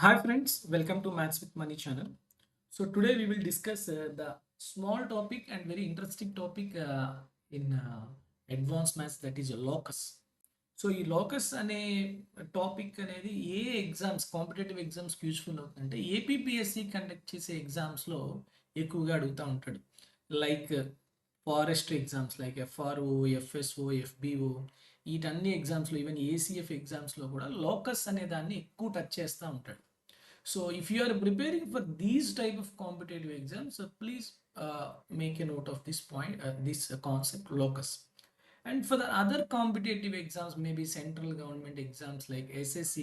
Hi friends, welcome to Maths with Money channel. So today we will discuss the small topic and very interesting topic in advanced maths, that is locus. So ఈ locus అనే topic అనేది ఏ exams competitive ఎగ్జామ్స్కి useful అవుతుందంటే APPSC conduct చేసే ఎగ్జామ్స్లో ఎక్కువగా అడుగుతూ ఉంటాడు. Like forest exams like FRO, FSO, FBO, వీటన్ని ఎగ్జామ్స్లో ఈవెన్ ఏసీఎఫ్ ఎగ్జామ్స్లో కూడా లోకస్ అనే దాన్ని ఎక్కువ టచ్ చేస్తూ ఉంటాడు. So if you are preparing for these type of competitive exams, please make a note of this point, this concept locus. And for the other competitive exams, maybe central government exams like SSC,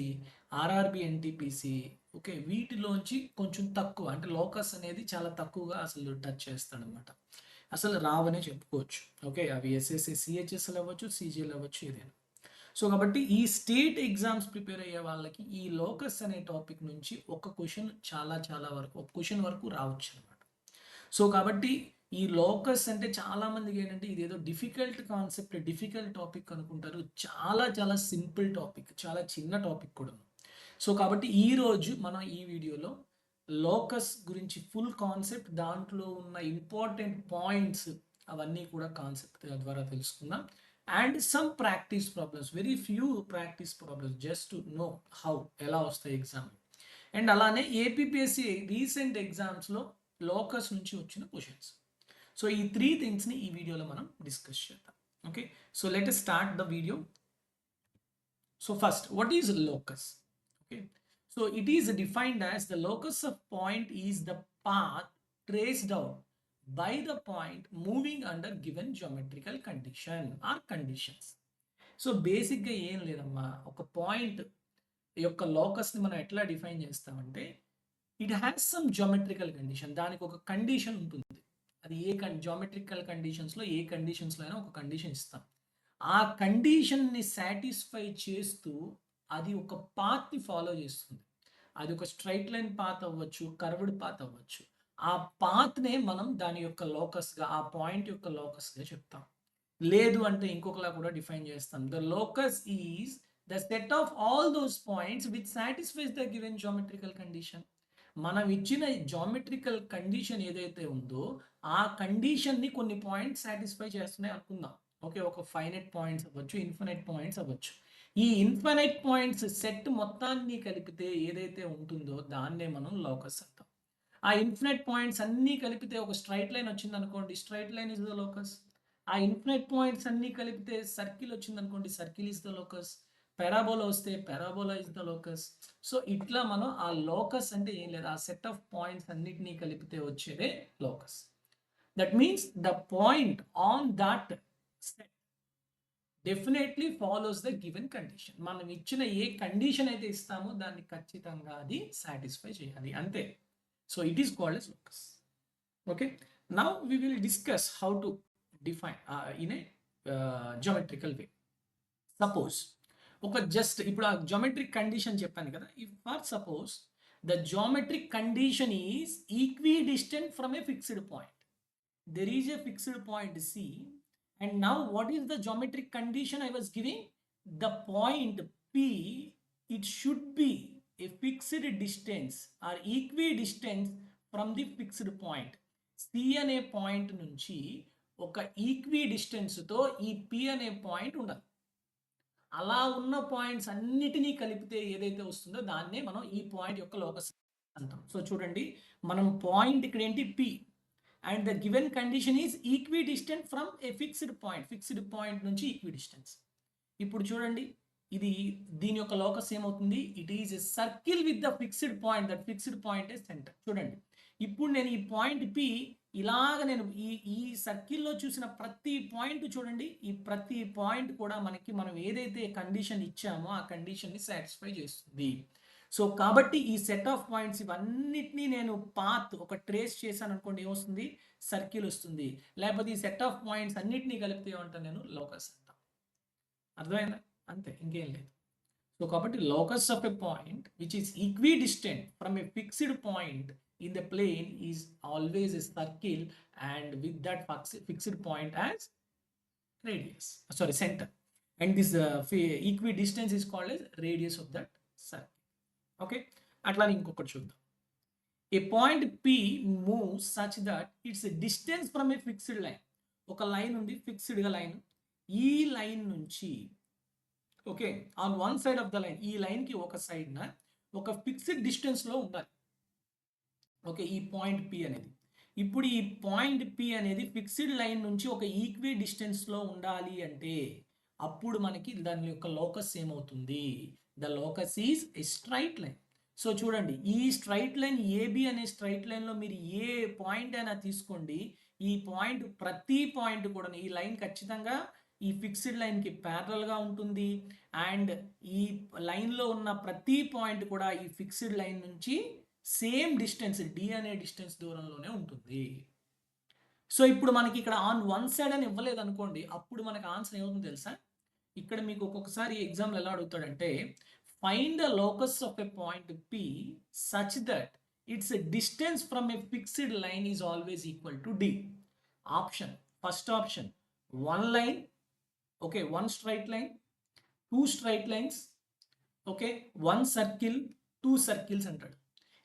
RRB, NTPC, okay, వీటిలోంచి కొంచెం తక్కువ అంటే locus అనేది చాలా తక్కువగా అసలు touch చేస్తాడు అనమాట. అసలు రావనే చెప్పుకోవచ్చు. ఓకే, అవి ఎస్ఎస్సి సిహెచ్ఎస్ఎల్ అవ్వచ్చు, సిజిఎల్ అవ్వచ్చు, ఏదైనా. సో కాబట్టి ఈ స్టేట్ ఎగ్జామ్స్ ప్రిపేర్ అయ్యే వాళ్ళకి ఈ లోకస్ అనే టాపిక్ నుంచి ఒక క్వశ్చన్ చాలా వరకు ఒక క్వశ్చన్ వరకు రావచ్చు అనమాట. సో కాబట్టి ఈ లోకస్ అంటే చాలా మందికి ఏంటంటే ఇదేదో డిఫికల్ట్ కాన్సెప్ట్, డిఫికల్ట్ టాపిక్ అనుకుంటారు. చాలా సింపుల్ టాపిక్, చాలా చిన్న టాపిక్ కూడా. సో కాబట్టి ఈరోజు మనం ఈ వీడియోలో లోకస్ గురించి ఫుల్ కాన్సెప్ట్, దాంట్లో ఉన్న ఇంపార్టెంట్ పాయింట్స్ అవన్నీ కూడా కాన్సెప్ట్ ద్వారా తెలుసుకుందాం. And some practice problems, very few practice problems, just to know how ఎలా వస్తాయి ఎగ్జామ్. అండ్ అలానే ఏపీపీఎస్సి రీసెంట్ ఎగ్జామ్స్లో లోకస్ నుంచి వచ్చిన క్వశ్చన్స్. సో ఈ త్రీ థింగ్స్ని ఈ వీడియోలో మనం డిస్కస్ చేద్దాం. Okay, so let us start the video. So first, what is locus? Okay, so it is defined as the locus of point is the path traced out by the point moving under given geometrical condition or conditions. So బేసిక్గా ఏం లేదమ్మా, ఒక point యొక్క లోకస్ని మనం ఎట్లా define చేస్తామంటే it has some geometrical condition, దానికి ఒక కండిషన్ ఉంటుంది. అది ఏ జామెట్రికల్ కండిషన్స్లో ఏ కండిషన్స్లో అయినా ఒక కండిషన్ ఇస్తాం. ఆ కండిషన్ని సాటిస్ఫై చేస్తూ అది ఒక పాత్ని ఫాలో చేస్తుంది. అది ఒక స్ట్రైట్ లైన్ పాత్ అవ్వచ్చు, కర్వ్డ్ పాత్ అవ్వచ్చు. ఆ పాత్నే మనం దాని యొక్క లోకస్గా, ఆ పాయింట్ యొక్క లోకస్గా చెప్తాం. లేదు అంటే ఇంకొకలా కూడా డిఫైన్ చేస్తాం. The locus is the set of all those points which satisfies the given geometrical condition. మనం ఇచ్చిన జామెట్రికల్ కండిషన్ ఏదైతే ఉందో ఆ కండిషన్ని కొన్ని పాయింట్స్ సాటిస్ఫై చేస్తున్నాయి అనుకుందాం. ఓకే, ఒక ఫైనైట్ పాయింట్స్ అవ్వచ్చు, ఇన్ఫినైట్ పాయింట్స్ అవ్వచ్చు. ఈ ఇన్ఫినైట్ పాయింట్స్ సెట్ మొత్తాన్ని కలిపితే ఏదైతే ఉంటుందో దాన్నే మనం లోకస్ అంటాం. ఆ ఇన్ఫినైట్ పాయింట్స్ అన్నీ కలిపితే ఒక స్ట్రైట్ లైన్ వచ్చింది అనుకోండి, straight line is the locus. ఆ ఇన్ఫినైట్ పాయింట్స్ అన్నీ కలిపితే సర్కిల్ వచ్చింది అనుకోండి, circle is the locus. Parabola వస్తే parabola is the locus. So ఇట్లా మనం ఆ లోకస్ అంటే ఏం లేదు, ఆ సెట్ ఆఫ్ పాయింట్స్ అన్నిటినీ కలిపితే వచ్చేదే locus. That means the point on that set definitely follows the given condition. మనం ఇచ్చిన ఏ కండిషన్ అయితే ఇస్తామో దాన్ని ఖచ్చితంగా అది సాటిస్ఫై చేయాలి, అంతే. So it is called as locus. Okay, now we will discuss how to define in a geometrical way. Suppose ఒక జస్ట్ ఇప్పుడు ఆ జామెట్రిక్ కండిషన్ చెప్పాను కదా, if for suppose the geometric condition is equidistant from a fixed point. there is a fixed point C, and now what is the geometric condition I was giving? The point P, it should be a fixed distance or equidistant from the fixed point. C అనే point నుంచి ఒక equi డిస్టెన్స్తో ఈ P అనే point ఉండాలి. అలా ఉన్న points అన్నిటినీ కలిపితే ఏదైతే వస్తుందో దాన్నే మనం ఈ పాయింట్ యొక్క లోకస్ అంటాం. సో చూడండి, మనం పాయింట్ ఇక్కడ ఏంటి P, and the given condition is equidistant from a fixed point నుంచి equidistance. ఇప్పుడు చూడండి, ఇది దీని యొక్క లోకస్ ఏమవుతుంది, it is a circle with the fixed point, that fixed point is centre. చూడండి, ఇప్పుడు నేను ఈ పాయింట్ పి ఇలాగ నేను ఈ ఈ సర్కిల్లో చూసిన ప్రతి పాయింట్ చూడండి, ఈ ప్రతి పాయింట్ కూడా మనం ఏదైతే కండిషన్ ఇచ్చామో ఆ కండిషన్ని సాటిస్ఫై చేస్తుంది. సో కాబట్టి ఈ సెట్ ఆఫ్ పాయింట్స్ ఇవన్నిటినీ నేను పాత్ ఒక ట్రేస్ చేశాను అనుకోండి, ఏమొస్తుంది, సర్కిల్ వస్తుంది. లేకపోతే ఈ సెట్ ఆఫ్ పాయింట్స్ అన్నిటినీ కలిపితే ఏమంటాను నేను, లోకస్ అంటాను. అర్థమైందా? అంతే, ఇంకేం లేదు. సో కాబట్టి locus of a point which is equidistant from a fixed point in the plane is always a circle, and with that fixed point as radius, sorry, center, and this equidistance is called as radius of that circle. Okay, అట్లానే ఇంకొకటి చూద్దాం. A point P move such that its distance from a fixed line. ఒక line ఉంది, ఫిక్స్డ్గా line. ఈ line నుంచి okay on one side of the line, ఈ లైన్కి ఒక సైడ్న ఒక ఫిక్స్డ్ డిస్టెన్స్లో ఉండాలి. ఓకే, ఈ పాయింట్ P అనేది. ఇప్పుడు ఈ పాయింట్ P అనేది ఫిక్స్డ్ లైన్ నుంచి ఒక ఈక్వి డిస్టెన్స్లో ఉండాలి అంటే అప్పుడు మనకి దాని యొక్క లోకస్ ఏమవుతుంది? The locus is a straight line. So చూడండి, ఈ స్ట్రైట్ లైన్ ఏబి అనే స్ట్రైట్ లైన్లో మీరు ఏ పాయింట్ అయినా తీసుకోండి, ఈ పాయింట్ ప్రతి పాయింట్ కూడా ఈ లైన్ ఖచ్చితంగా ఈ ఫిక్స్డ్ లైన్కి ప్యారలల్గా ఉంటుంది. అండ్ ఈ లైన్లో ఉన్న ప్రతి పాయింట్ కూడా ఈ ఫిక్స్డ్ లైన్ నుంచి సేమ్ డిస్టెన్స్ డి అనే డిస్టెన్స్ దూరంలోనే ఉంటుంది. సో ఇప్పుడు మనకి ఇక్కడ ఆన్ వన్ సైడ్ అని ఇవ్వలేదు అనుకోండి, అప్పుడు మనకి ఆన్సర్ ఏమవుతుందో తెలుసా? ఇక్కడ మీకు ఒక్కొక్కసారి ఎగ్జామ్లో ఎలా అడుగుతాడంటే, find the locus of a point P such that its distance from a fixed line is always equal to D. Option, first option one line, okay, one straight line, two straight lines, okay, one circle, two circles అంటాడు.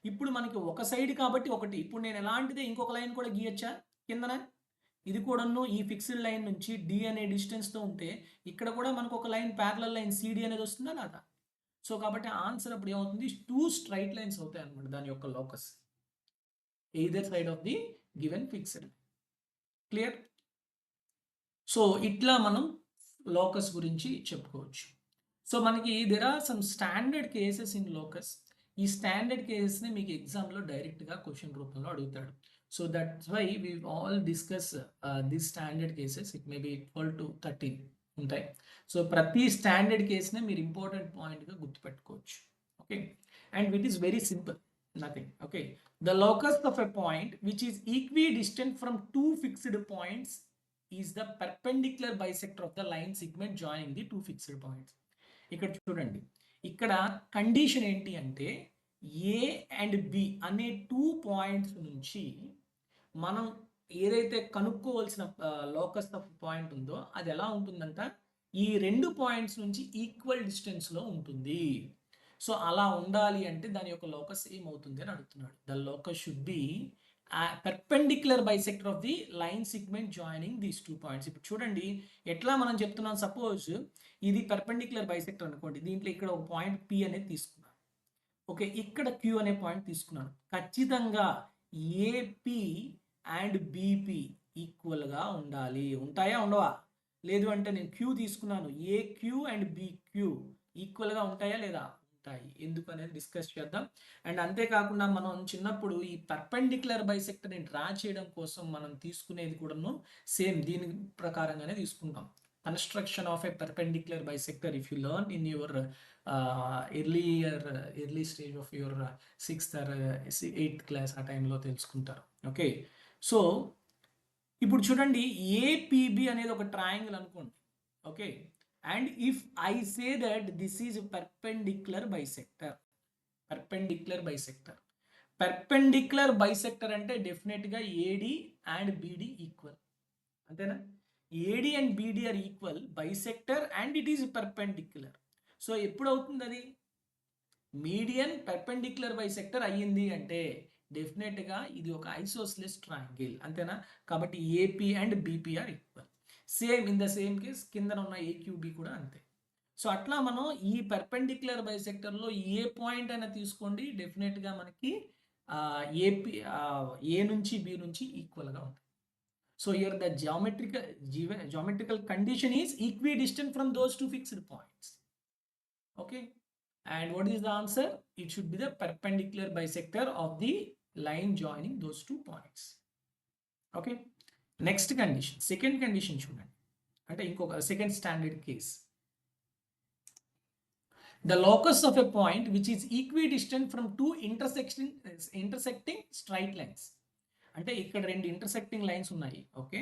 ఇప్పుడు మనకి ఒక side కాబట్టి ఒకటి. ఇప్పుడు నేను ఎలాంటిదే ఇంకొక line కూడా గీయచ్చా కిందన? ఇది కూడాను ఈ ఫిక్స్డ్ లైన్ నుంచి డి అనే డిస్టెన్స్తో ఉంటే ఇక్కడ కూడా మనకు ఒక లైన్ ప్యారలల్ లైన్ సిడి అనేది వస్తుందా రాదా? సో కాబట్టి ఆన్సర్ అప్పుడు ఏమవుతుంది? టూ స్ట్రైట్ లైన్స్ అవుతాయి అనమాట దాని యొక్క locus, either side of the given fixed. Clear? So ఇట్లా మనం లోకస్ గురించి చెప్పుకోవచ్చు. సో మనకి there are some standard cases in locus. ఈ స్టాండర్డ్ కేసెస్ని మీకు ఎగ్జామ్లో డైరెక్ట్గా క్వశ్చన్ రూపంలో అడుగుతాడు. So that's why we all discuss this standard cases. It may be 12 to 13 ఉంటాయి. సో ప్రతి స్టాండర్డ్ కేసునే మీరు ఇంపార్టెంట్ పాయింట్గా గుర్తుపెట్టుకోవచ్చు. Okay, and it is very simple, nothing. Okay, the locus of a point which is equidistant from two fixed points is the perpendicular bisector of the line segment joining the two fixed points. ఇక్కడ చూడండి, ఇక్కడ condition ఏంటి అంటే A and B అనే two points నుంచి మనం ఏదైతే కనుక్కోవాల్సిన locus of point ఉందో అది ఎలా ఉంటుందంట, ఈ రెండు పాయింట్స్ నుంచి ఈక్వల్ డిస్టెన్స్లో ఉంటుంది. సో అలా ఉండాలి అంటే దాని యొక్క లోకస్ ఏమవుతుంది అని అడుగుతున్నాడు. The locus should be perpendicular bisector of the line segment joining these two points. ఇప్పుడు చూడండి ఎట్లా మనం చెప్తున్నాం, సపోజ్ ఇది పర్పెండిక్యులర్ బైసెక్టర్ అనుకోండి, దీంట్లో ఇక్కడ ఒక పాయింట్ P అనేది తీసుకున్నాను, ఓకే, ఇక్కడ Q అనే పాయింట్ తీసుకున్నాను. ఖచ్చితంగా ఏపీ అండ్ బీపీ ఈక్వల్గా ఉండాలి. ఉంటాయా ఉండవా? లేదు అంటే నేను Q తీసుకున్నాను, ఏక్యూ అండ్ బీక్యూ ఈక్వల్గా ఉంటాయా లేదా? ఉంటాయి. ఎందుకు అనేది డిస్కస్ చేద్దాం. అండ్ అంతేకాకుండా మనం చిన్నప్పుడు ఈ పర్పెండిక్యులర్ బైసెక్టర్ని డ్రా చేయడం కోసం మనం తీసుకునేది కూడాను సేమ్ దీని ప్రకారంగానే తీసుకుంటాం. Construction of A perpendicular bisector if you learn in your early stage of your 6th or 8th class ఆ టైంలో తెలుసుకుంటారు. ఓకే, సో ఇప్పుడు చూడండి ఏపీబి అనేది ఒక ట్రయాంగిల్ అనుకోండి. Okay, and if I say that this is perpendicular bisector. Perpendicular bisector, perpendicular bisector అంటే డెఫినెట్గా ఏడి అండ్ బీడి ఈక్వల్, అంతేనా? AD and BD are equal, bisector and it is perpendicular. So ఎప్పుడు అవుతుంది అది? Median perpendicular bisector అయ్యింది అంటే డెఫినెట్గా ఇది ఒక ఐసోస్లెస్ ట్రయాంగిల్, అంతేనా? కాబట్టి AP and BP or equal. Same in the same case కింద ఉన్న ఏక్యూబీ కూడా అంతే. సో అట్లా మనం ఈ పర్పెండిక్యులర్ బైసెక్టర్లో ఏ పాయింట్ అయినా తీసుకోండి, డెఫినెట్గా మనకి ఏపీ ఏ నుంచి బి నుంచి ఈక్వల్గా ఉంటుంది. So here the geometrical condition is equidistant from those two fixed points. Okay, and what is the answer? It should be the perpendicular bisector of the line joining those two points. Okay, next condition, second condition చూడండి, అంటే ఇంకొక second standard case. The locus of a point which is equidistant from two intersecting straight lines. అంటే ఇక్కడ రెండు intersecting lines ఉన్నాయి. Okay,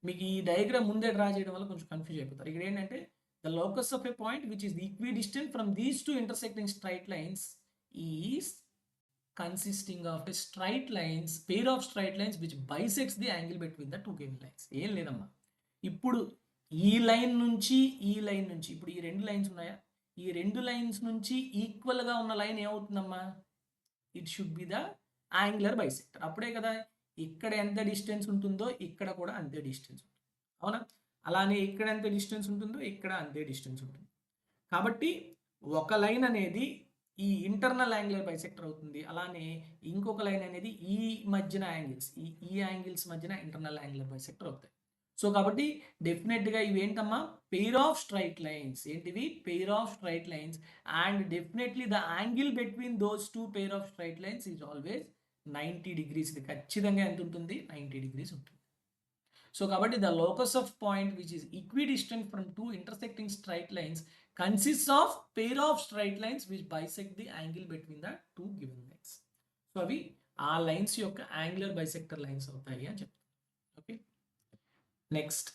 మీకు ఈ diagram ముందే డ్రా చేయడం వల్ల కొంచెం కన్ఫ్యూజ్ అయిపోతారు. ఇక్కడ ఏంటంటే the locus of a point which is equidistant from these two intersecting straight lines is consisting of a straight lines, pair of straight lines which bisects the angle between the two given lines. ఏం లేదమ్మా, ఇప్పుడు ఈ line నుంచి ఈ line నుంచి, ఇప్పుడు ఈ రెండు లైన్స్ ఉన్నాయా, ఈ రెండు లైన్స్ నుంచి ఈక్వల్గా ఉన్న లైన్ ఏమవుతుందమ్మా? It should be the angular bisector. అప్పుడే కదా ఇక్కడ ఎంత డిస్టెన్స్ ఉంటుందో ఇక్కడ కూడా అంతే డిస్టెన్స్ ఉంటుంది, అవునా? అలానే ఇక్కడ ఎంత డిస్టెన్స్ ఉంటుందో ఇక్కడ అంతే డిస్టెన్స్ ఉంటుంది. కాబట్టి ఒక లైన్ అనేది ఈ ఇంటర్నల్ యాంగులర్ బైసెక్టర్ అవుతుంది, అలానే ఇంకొక లైన్ అనేది ఈ మధ్యన యాంగిల్స్, ఈ యాంగిల్స్ మధ్యన ఇంటర్నల్ యాంగులర్ బైసెక్టర్ అవుతాయి. సో కాబట్టి డెఫినెట్గా ఇవి ఏంటమ్మా, పెయిర్ ఆఫ్ స్ట్రైట్ లైన్స్. ఏంటివి? Pair of straight lines. And definitely the angle between those two pair of straight lines is always 90 degrees. ఇది ఖచ్చితంగా ఎంత ఉంటుంది? 90 degrees ఉంటుంది. సో కాబట్టి the locus of point which is equidistant from two intersecting straight lines consists of pair of straight lines which bisect the angle between the two given lines. So అవి ఆ lines యొక్క angular bisector lines అవుతాయి అని చెప్తాను. Okay, next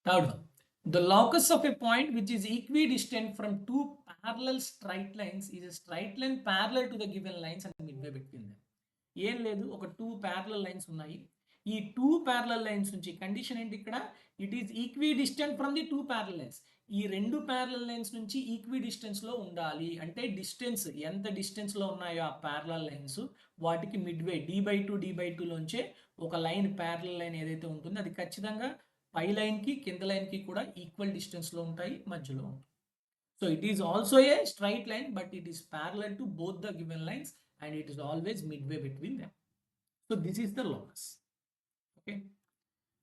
third one, the locus of a point which is equidistant from two parallel straight lines is a straight line parallel to the given lines and midway between them. ఏం లేదు, ఒక 2 parallel lines ఉన్నాయి. ఈ 2 parallel lines నుంచి condition ఏంటి ఇక్కడ? It is equidistant from the 2 parallel lines. ఈ 2 parallel lines నుంచి ఈక్వి డిస్టెన్స్ లో ఉండాలి. అంటే డిస్టెన్స్ ఎంత డిస్టెన్స్ లో ఉన్నాయో ఆ parallel lines వాటికి మిడ్వే d/2 లోంచే ఒక లైన్ parallel లైన్ ఏదైతే ఉంటుందో అది ఖచ్చితంగా పై లైన్ కి కింద లైన్ కి కూడా ఈక్వల్ డిస్టెన్స్ లో ఉంటాయి, మధ్యలో ఉంటాయి. So it is also a straight line, but it is parallel to both the given lines and it is always midway between them. So this is the locus. Okay,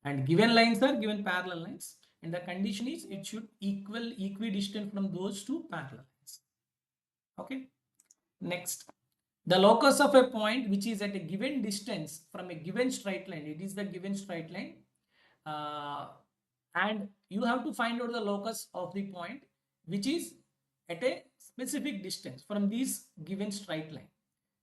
and given lines are given parallel lines, and the condition is it should equidistant from those two parallel lines. Okay, next, the locus of a point which is at a given distance from a given straight line, it is the given straight line, and you have to find out the locus of the point which is at a specific distance from this given straight line.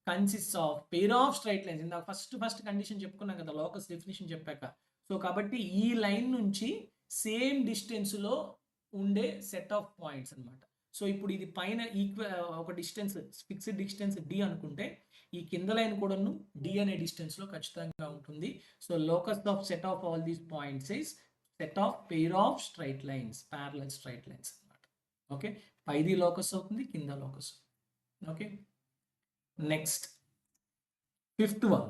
Consists of pair of straight lines. ఇందాక first condition చెప్పుకున్నాం కదా, locus definition చెప్పాక. So కాబట్టి ఈ line నుంచి same distance లో ఉండే set of points అన్నమాట. సో ఇప్పుడు ఇది పైన ఒక డిస్టెన్స్, ఫిక్స్డ్ డిస్టెన్స్ డి అనుకుంటే ఈ కింద లైన్ కూడాను డి అనే డిస్టెన్స్ లో ఖచ్చితంగా ఉంటుంది. So locus of set of all these points is set of pair of straight lines, parallel straight lines అన్నమాట. ఓకే, పైది లోకస్ అవుతుంది, కింద locus. Okay, next, fifth one,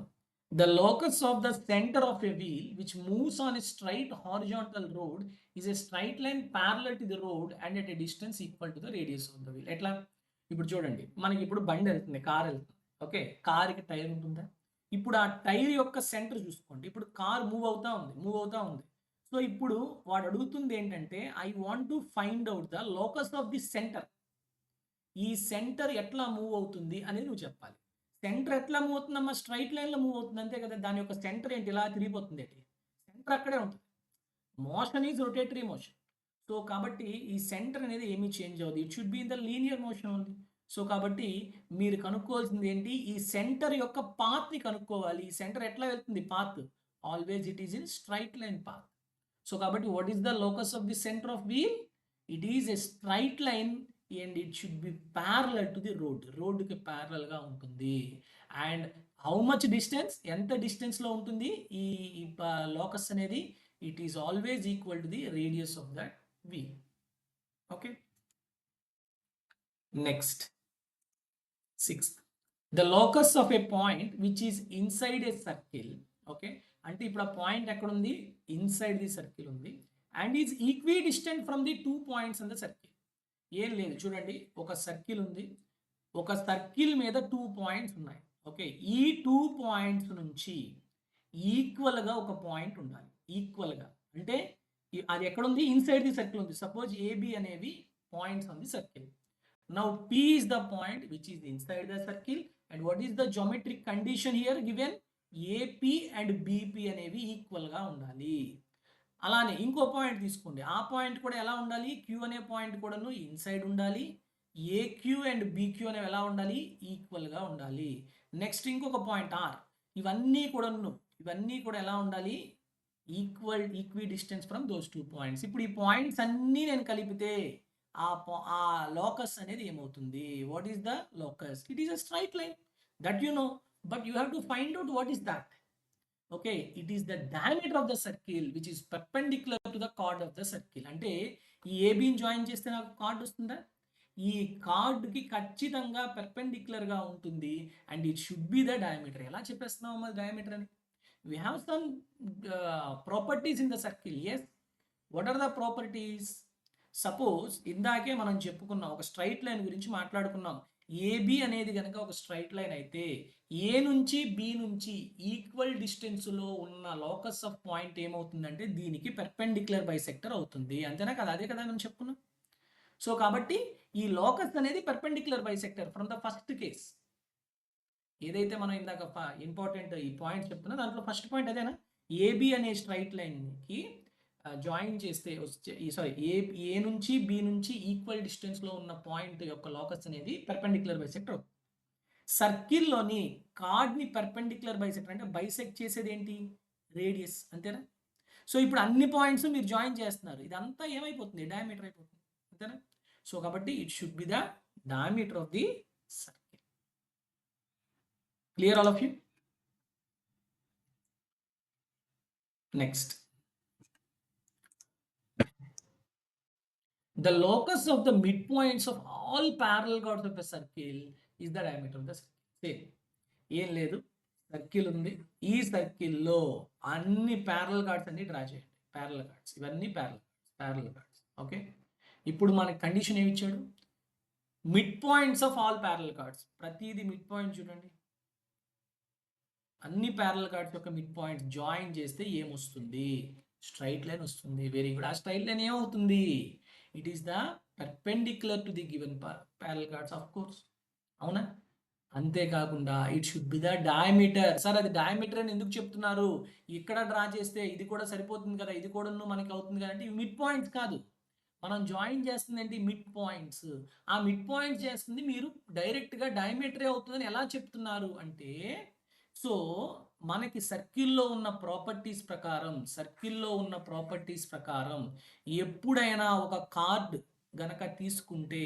the locus of the center of a wheel which moves on a straight horizontal road is a straight line parallel to the road and at a distance equal to the radius of the wheel. ఎట్లా? ఇప్పుడు చూడండి, మనకి ఇప్పుడు బండి వెళ్తుంది, car వెళ్తుంది. Okay, కార్కి tyre ఉంటుందా? ఇప్పుడు ఆ టైర్ యొక్క సెంటర్ చూసుకోండి. ఇప్పుడు కార్ మూవ్ అవుతా ఉంది. సో ఇప్పుడు వాడు అడుగుతుంది ఏంటంటే, I want to find out the locus of the centre. ఈ సెంటర్ ఎట్లా మూవ్ అవుతుంది అనేది నువ్వు చెప్పాలి. సెంటర్ ఎట్లా మూవ్ అవుతుందమ్మా? స్ట్రైట్ లైన్లో మూవ్ అవుతుంది, అంతే కదా. దాని యొక్క సెంటర్ ఏంటి? ఇలా తిరిగిపోతుంది ఏంటి? సెంటర్ అక్కడే ఉంటుంది. Motion is rotatory motion. So కాబట్టి ఈ సెంటర్ అనేది ఏమీ చేంజ్ అవ్వదు. It should be in the linear motion only. So కాబట్టి మీరు కనుక్కోవాల్సింది ఏంటి? ఈ సెంటర్ యొక్క పాత్ని కనుక్కోవాలి. ఈ సెంటర్ ఎట్లా వెళ్తుంది? Path always it is in straight line path. So కాబట్టి what is the locus of the centre of wheel? It is a straight line and it should be parallel to the road. రోడ్డుకి parallel గా ఉంటుంది. And how much distance, ఎంత distance లో ఉంటుంది ఈ locus అనేది? It is always equal to the radius of that wheel. Okay, next, 6th, the locus of a point which is inside a circle. Okay, అంటే ఇప్పుడు ఆ పాయింట్ ఎక్కడ ఉంది? ఇన్సైడ్ ది సర్కిల్ ఉంది. And is equidistant from the 2 points in the circle. ఏం లేదు, చూడండి, ఒక సర్కిల్ ఉంది, ఒక సర్కిల్ మీద 2 points ఉన్నాయి. ఓకే, ఈ 2 points నుంచి ఈక్వల్గా ఒక పాయింట్ ఉండాలి. ఈక్వల్గా అంటే అది ఎక్కడ ఉంది? ఇన్సైడ్ ది సర్కిల్ ఉంది. సపోజ్ ఏబి అనేవి points on the circle. Now P is the point which is inside the circle. And what is the geometric condition here given? AP and BP అనేవి ఈక్వల్గా ఉండాలి. అలానే ఇంకో పాయింట్ తీసుకోండి, ఆ point కూడా ఎలా ఉండాలి? క్యూ అనే పాయింట్ కూడాను ఇన్సైడ్ ఉండాలి. ఏక్యూ అండ్ బీక్యూ అనేవి ఎలా ఉండాలి? ఈక్వల్గా ఉండాలి. నెక్స్ట్ ఇంకొక పాయింట్ ఆర్. ఇవన్నీ కూడా ఎలా ఉండాలి? Equi distance from those 2 points. ఇప్పుడు ఈ పాయింట్స్ అన్నీ నేను కలిపితే ఆ లోకస్ అనేది ఏమవుతుంది? What is the locus? It is a straight line that you know, but you have to find out what is that. Okay, it is the diameter of the circle which is perpendicular to the card of the circle. అంటే ఈ ఏబిని join చేస్తే నాకు card వస్తుందా? ఈ కార్డ్కి ఖచ్చితంగా పెర్పెండిక్యులర్గా ఉంటుంది and it should be the diameter. ఎలా చెప్పేస్తున్నాం మరి డయామీటర్ అని? we have some properties in the circle. Yes, what are the properties? Suppose ఇందాకే మనం చెప్పుకున్నాం, ఒక స్ట్రైట్ లైన్ గురించి మాట్లాడుకున్నాం. ఏబి అనేది కనుక ఒక స్ట్రైట్ లైన్ అయితే ఏ నుంచి బి నుంచి ఈక్వల్ డిస్టెన్స్లో ఉన్న లోకస్ ఆఫ్ పాయింట్ ఏమవుతుందంటే దీనికి పెర్పెండిక్యులర్ బైసెక్టర్ అవుతుంది. అంతేనా కదా? అదే కదా మనం చెప్పుకున్నాం. సో కాబట్టి ఈ లోకస్ అనేది perpendicular bisector from the first case. ఏదైతే మనం ఇందాక ఇంపార్టెంట్ ఈ పాయింట్ చెప్తున్నా దాంట్లో ఫస్ట్ పాయింట్ అదేనా, ఏబి అనే స్ట్రైట్ లైన్కి జాయిన్ చేస్తే ఏ నుంచి బి నుంచి ఈక్వల్ డిస్టెన్స్లో ఉన్న పాయింట్ యొక్క లోకస్ అనేది పెర్పెండిక్యులర్ బైసెక్టర్. సర్కిల్లోని కార్డ్ని పెర్పెండిక్యులర్ బైసెక్టర్ అంటే బైసెక్ట్ చేసేది ఏంటి? రేడియస్, అంతేనా? సో ఇప్పుడు అన్ని పాయింట్స్ మీరు జాయిన్ చేస్తున్నారు, ఇదంతా ఏమైపోతుంది? డయామీటర్ అయిపోతుంది, అంతేనా? సో కాబట్టి it should be the diameter of the circle. Clear all of you? Next, the locus of the midpoints of all parallel chords of a circle is the diameter of the circle. Same. ఏం లేదు, circle ఉంది, ఈ సర్కిల్లో అన్ని parallel cards అన్ని draw చేయండి. Parallel cards ఇవన్నీ parallel cards. Okay, ఇప్పుడు మనకి కండిషన్ ఏమి ఇచ్చాడు? Mid points of all parallel cards. ప్రతిదీ మిడ్ పాయింట్ చూడండి, అన్ని ప్యారలల్ కార్డ్స్ యొక్క మిడ్ పాయింట్స్ జాయిన్ చేస్తే ఏమొస్తుంది? స్ట్రైట్ లైన్ వస్తుంది. Very good. ఆ స్ట్రైట్ లైన్ ఏమవుతుంది? It is the perpendicular to the given parallel cards, of course. అవునా? అంతేకాకుండా it should be the diameter. Sir అది డయామీటర్ అని ఎందుకు చెప్తున్నారు? ఇక్కడ డ్రా చేస్తే ఇది కూడా సరిపోతుంది కదా, ఇది కూడా మనకి అవుతుంది కదా అంటే మిడ్ పాయింట్స్ కాదు, మనం జాయిన్ చేస్తుంది ఏంటి? Mid points. ఆ మిడ్ పాయింట్స్ చేస్తుంది మీరు డైరెక్ట్గా డయామీటరే అవుతుందని ఎలా చెప్తున్నారు అంటే, సో మనకి సర్కిల్లో ఉన్న ప్రాపర్టీస్ ప్రకారం ఎప్పుడైనా ఒక కార్డ్ గనక తీసుకుంటే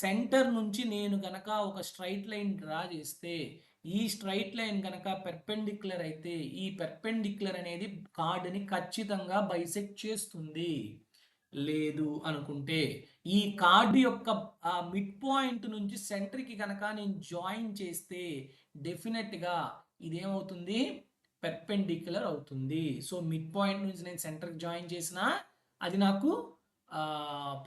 సెంటర్ నుంచి నేను గనక ఒక స్ట్రైట్ లైన్ డ్రా చేస్తే ఈ స్ట్రైట్ లైన్ గనక పెర్పెండిక్యులర్ అయితే ఈ పెర్పెండిక్యులర్ అనేది కార్డ్ని ఖచ్చితంగా బైసెక్ట్ చేస్తుంది. లేదు అనుకుంటే ఈ కార్డు యొక్క ఆ మిడ్ పాయింట్ నుంచి సెంటర్కి కనుక నేను జాయిన్ చేస్తే డెఫినెట్గా ఇదేమవుతుంది? పెర్పెండిక్యులర్ అవుతుంది. సో మిడ్ పాయింట్ నుంచి నేను సెంటర్కి జాయిన్ చేసిన అది నాకు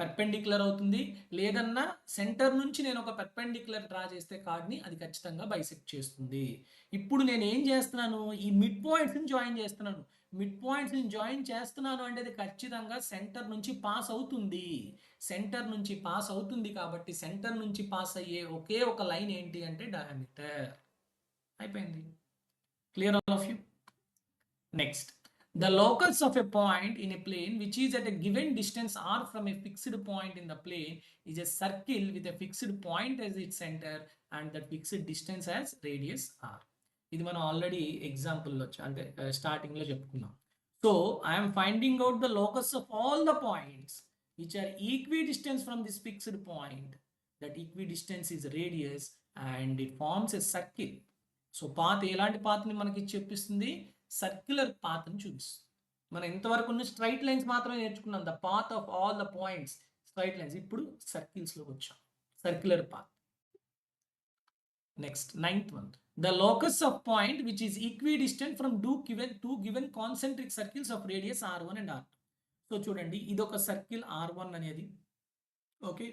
పెర్పెండిక్యులర్ అవుతుంది. లేదన్నా సెంటర్ నుంచి నేను ఒక పెర్పెండిక్యులర్ డ్రా చేస్తే కార్డ్ని అది ఖచ్చితంగా బైసెక్ట్ చేస్తుంది. ఇప్పుడు నేను ఏం చేస్తున్నాను? ఈ మిడ్ పాయింట్స్ని జాయిన్ చేస్తున్నాను. మిడ్ పాయింట్స్ని జాయిన్ చేస్తున్నాను అంటే అది ఖచ్చితంగా సెంటర్ నుంచి పాస్ అవుతుంది. కాబట్టి సెంటర్ నుంచి పాస్ అయ్యే ఒకే ఒక లైన్ ఏంటి అంటే డయామీటర్. అయిపోయింది. Clear all of you? Next, the locus of a point in a plane which is at a given distance r from a fixed point in the plane is a circle with a fixed point as its center and that fixed distance as radius r. ఇది మనం already ఎగ్జాంపుల్లో అంటే స్టార్టింగ్లో చెప్పుకున్నాం. So I'm finding out the locus of all the points which are equidistance from this fixed point. That equidistance is radius and it forms a circle. So path ఎలాంటి పాత్ని మనకి చెప్పిస్తుంది? Circular పాత్ని చూపిస్తుంది. మనం ఇంతవరకు ఉన్న స్ట్రైట్ లైన్స్ మాత్రమే నేర్చుకున్నాం, the path of all the points straight lines. ఇప్పుడు సర్కిల్స్లోకి వచ్చాం, circular path. Next, 9th one, the locus of point which is equidistant from two given concentric circles of radius r1 and r2. So చూడండి, ఇదొక circle r1 అనేది, okay.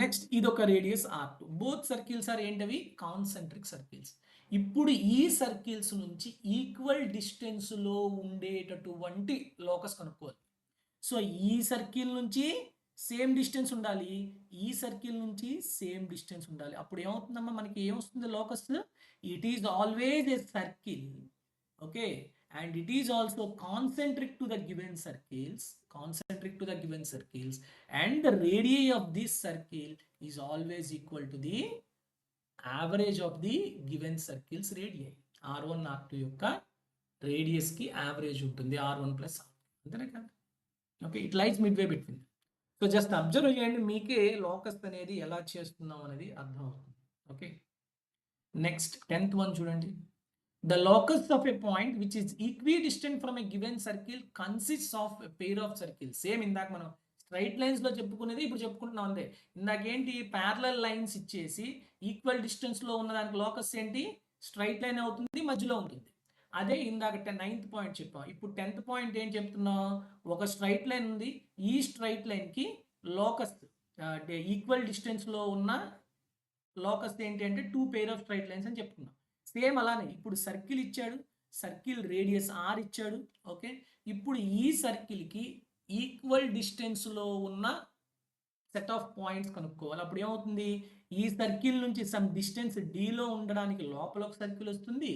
Next ఇదొక radius r2. Both circles are ఏంటవి? Concentric circles. ఇప్పుడు ఈ circles నుంచి equal డిస్టెన్స్లో ఉండేటటువంటి లోకస్ కనుక్కోవాలి. సో ఈ సర్కిల్ నుంచి సేమ్ డిస్టెన్స్ ఉండాలి, ఈ సర్కిల్ నుంచి సేమ్ డిస్టెన్స్ ఉండాలి. అప్పుడు ఏమవుతుందమ్మా? మనకి ఏమొస్తుంది locus? It is always a circle, okay, and it is also concentric to the given circles, and the radius of this circle is always equal to the average of the given circles radii. r1 r2 యొక్క రేడియస్కి average ఉంటుంది, r1 plus r2, అంతేనే కదా? Okay, it lies midway between. So just observe చేయండి, మీకే locus అనేది ఎలా చేస్తున్నాం అనేది అర్థం అవుతుంది. ఓకే, నెక్స్ట్ 10th one చూడండి. The locus of a point which is equidistant from a given circle consists of a pair of circles. Same ఇందాక మనం స్ట్రైట్ లైన్స్లో చెప్పుకునేది ఇప్పుడు చెప్పుకుంటున్నాం అంతే. ఇందాకేంటి ప్యారలల్ లైన్స్ ఇచ్చేసి ఈక్వల్ డిస్టెన్స్లో ఉన్న దానికి లోకస్ ఏంటి స్ట్రైట్ లైన్ అవుతుంది, మధ్యలో ఉంటుంది. అదే ఇందాక 9th పాయింట్ చెప్పాం. ఇప్పుడు 10th పాయింట్ ఏం చెప్తున్నాం, ఒక స్ట్రైట్ లైన్ ఉంది, ఈ స్ట్రైట్ లైన్కి లోకస్ ఈక్వల్ డిస్టెన్స్లో ఉన్న లోకస్ ఏంటి అంటే 2 పెయిర్ ఆఫ్ స్ట్రైట్ లైన్స్ అని చెప్పుకున్నాం. సేమ్ అలానే ఇప్పుడు సర్కిల్ ఇచ్చాడు, సర్కిల్ రేడియస్ r ఇచ్చాడు. ఓకే, ఇప్పుడు ఈ సర్కిల్కి ఈక్వల్ డిస్టెన్స్లో ఉన్న సెట్ ఆఫ్ పాయింట్స్ కనుక్కోవాలి. అప్పుడు ఏమవుతుంది, ఈ సర్కిల్ నుంచి సమ్ డిస్టెన్స్ డీలో ఉండడానికి లోపల ఒక సర్కిల్ వస్తుంది,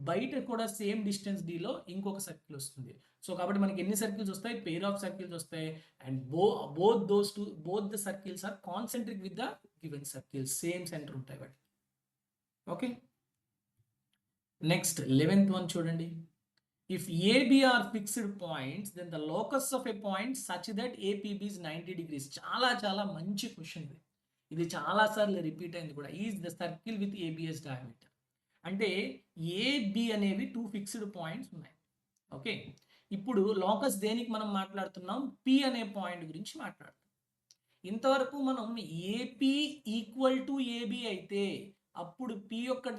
బయట కూడా సేమ్ డిస్టెన్స్ డీలో ఇంకొక సర్కిల్ వస్తుంది. సో కాబట్టి మనకి ఎన్ని సర్కిల్స్ వస్తాయి, పెయిర్ ఆఫ్ సర్కిల్స్ వస్తాయి. And both the circles are concentric with the given circle, same centre ఉంటాయి వాటి. ఓకే, నెక్స్ట్ 11th వన్ చూడండి. If AB are fixed points, then the locus of a point such that APB is 90 degrees. చాలా చాలా మంచి question ఇది చాలా సార్లు repeat అయింది కూడా. Is the circle with ABS diameter. అంటే AB అనేవి 2 ఫిక్స్డ్ పాయింట్స్ ఉన్నాయి. ఓకే, ఇప్పుడు లోకస్ దేనికి మనం మాట్లాడుతున్నాం, P అనే పాయింట్ గురించి మాట్లాడుతున్నాం. ఇంతవరకు మనం AP ఈక్వల్ టు AB అయితే అప్పుడు P యొక్క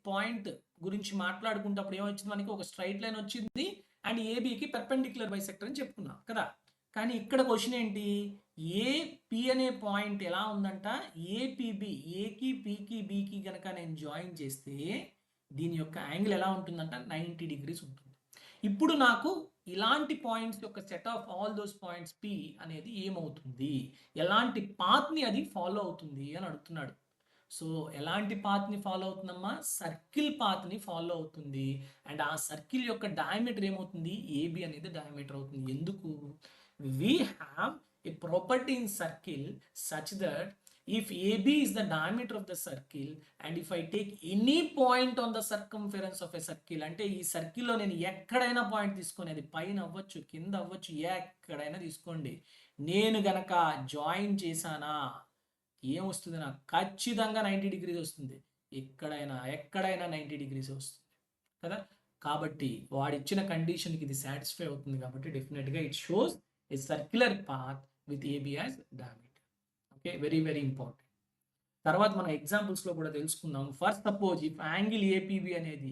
పాయింట్ గురించి మాట్లాడుకుంటే అప్పుడు ఏమొచ్చింది, మనకి ఒక స్ట్రైట్ లైన్ వచ్చింది అండ్ ఏబికి పెర్పెండిక్యులర్ బైసెక్టర్ అని చెప్పుకున్నాం కదా. కానీ ఇక్కడ క్వశ్చన్ ఏంటి, ఏపి అనే పాయింట్ ఎలా ఉందంట, ఏపీబి, ఏకి పికి బికి కనుక నేను జాయిన్ చేస్తే దీని యొక్క యాంగిల్ ఎలా ఉంటుందంట 90 degrees ఉంటుంది. ఇప్పుడు నాకు ఇలాంటి పాయింట్స్ యొక్క set of all those points P అనేది ఏమవుతుంది, ఎలాంటి పాత్ని అది ఫాలో అవుతుంది అని అడుగుతున్నాడు. సో ఎలాంటి పాత్ని ఫాలో అవుతుందమ్మా, సర్కిల్ పాత్ని ఫాలో అవుతుంది. అండ్ ఆ సర్కిల్ యొక్క డయామీటర్ ఏమవుతుంది, ఏబి అనేది డయామీటర్ అవుతుంది. ఎందుకు, we have a property in circle such that if AB is the diameter of the circle and if I take any point on the circumference of a circle, అంటే ఈ సర్కిల్లో నేను ఎక్కడైనా point తీసుకొని, అది పైన అవ్వచ్చు కింద అవ్వచ్చు ఎక్కడైనా తీసుకోండి, నేను గనక జాయిన్ చేశానా ఏమొస్తుంది, నాకు ఖచ్చితంగా 90 degrees వస్తుంది. ఎక్కడైనా 90 degrees వస్తుంది కదా. కాబట్టి వాడిచ్చిన కండిషన్కి ఇది సాటిస్ఫై అవుతుంది. కాబట్టి డెఫినెట్గా it shows a circular path with AB as diameter. Okay, very very important. తర్వాత మనం ఎగ్జాంపుల్స్లో కూడా తెలుసుకుందాం. First suppose if angle APB అనేది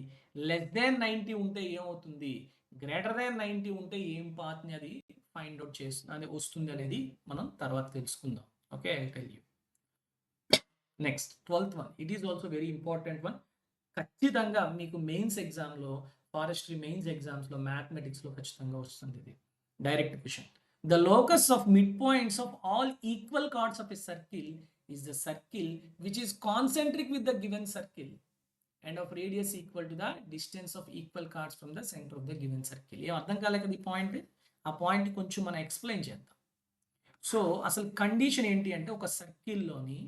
లెస్ దాన్ 90 ఉంటే ఏమవుతుంది, గ్రేటర్ దాన్ 90 ఉంటే ఏం పాత్ని అది ఫైండ్ అవుట్ చేస్తుంది, అది వస్తుంది అనేది మనం తర్వాత తెలుసుకుందాం. Okay, I tell you. Next 12th one, it is also very important one. ఖచ్చితంగా మీకు మెయిన్స్ ఎగ్జామ్లో, ఫారెస్ట్రీ మెయిన్స్ ఎగ్జామ్స్లో, మ్యాథమెటిక్స్లో ఖచ్చితంగా వస్తుంది ఇది direct question. The locus of mid points of all equal cards of a circle is the circle which is concentric with the given circle and of radius equal to the distance of equal cards from the centre of the given circle. ఏం అర్థం కాలేక ఈ point, ఆ point కొంచెం మనం explain చేద్దాం. So అసలు condition ఏంటి అంటే, ఒక సర్కిల్లోని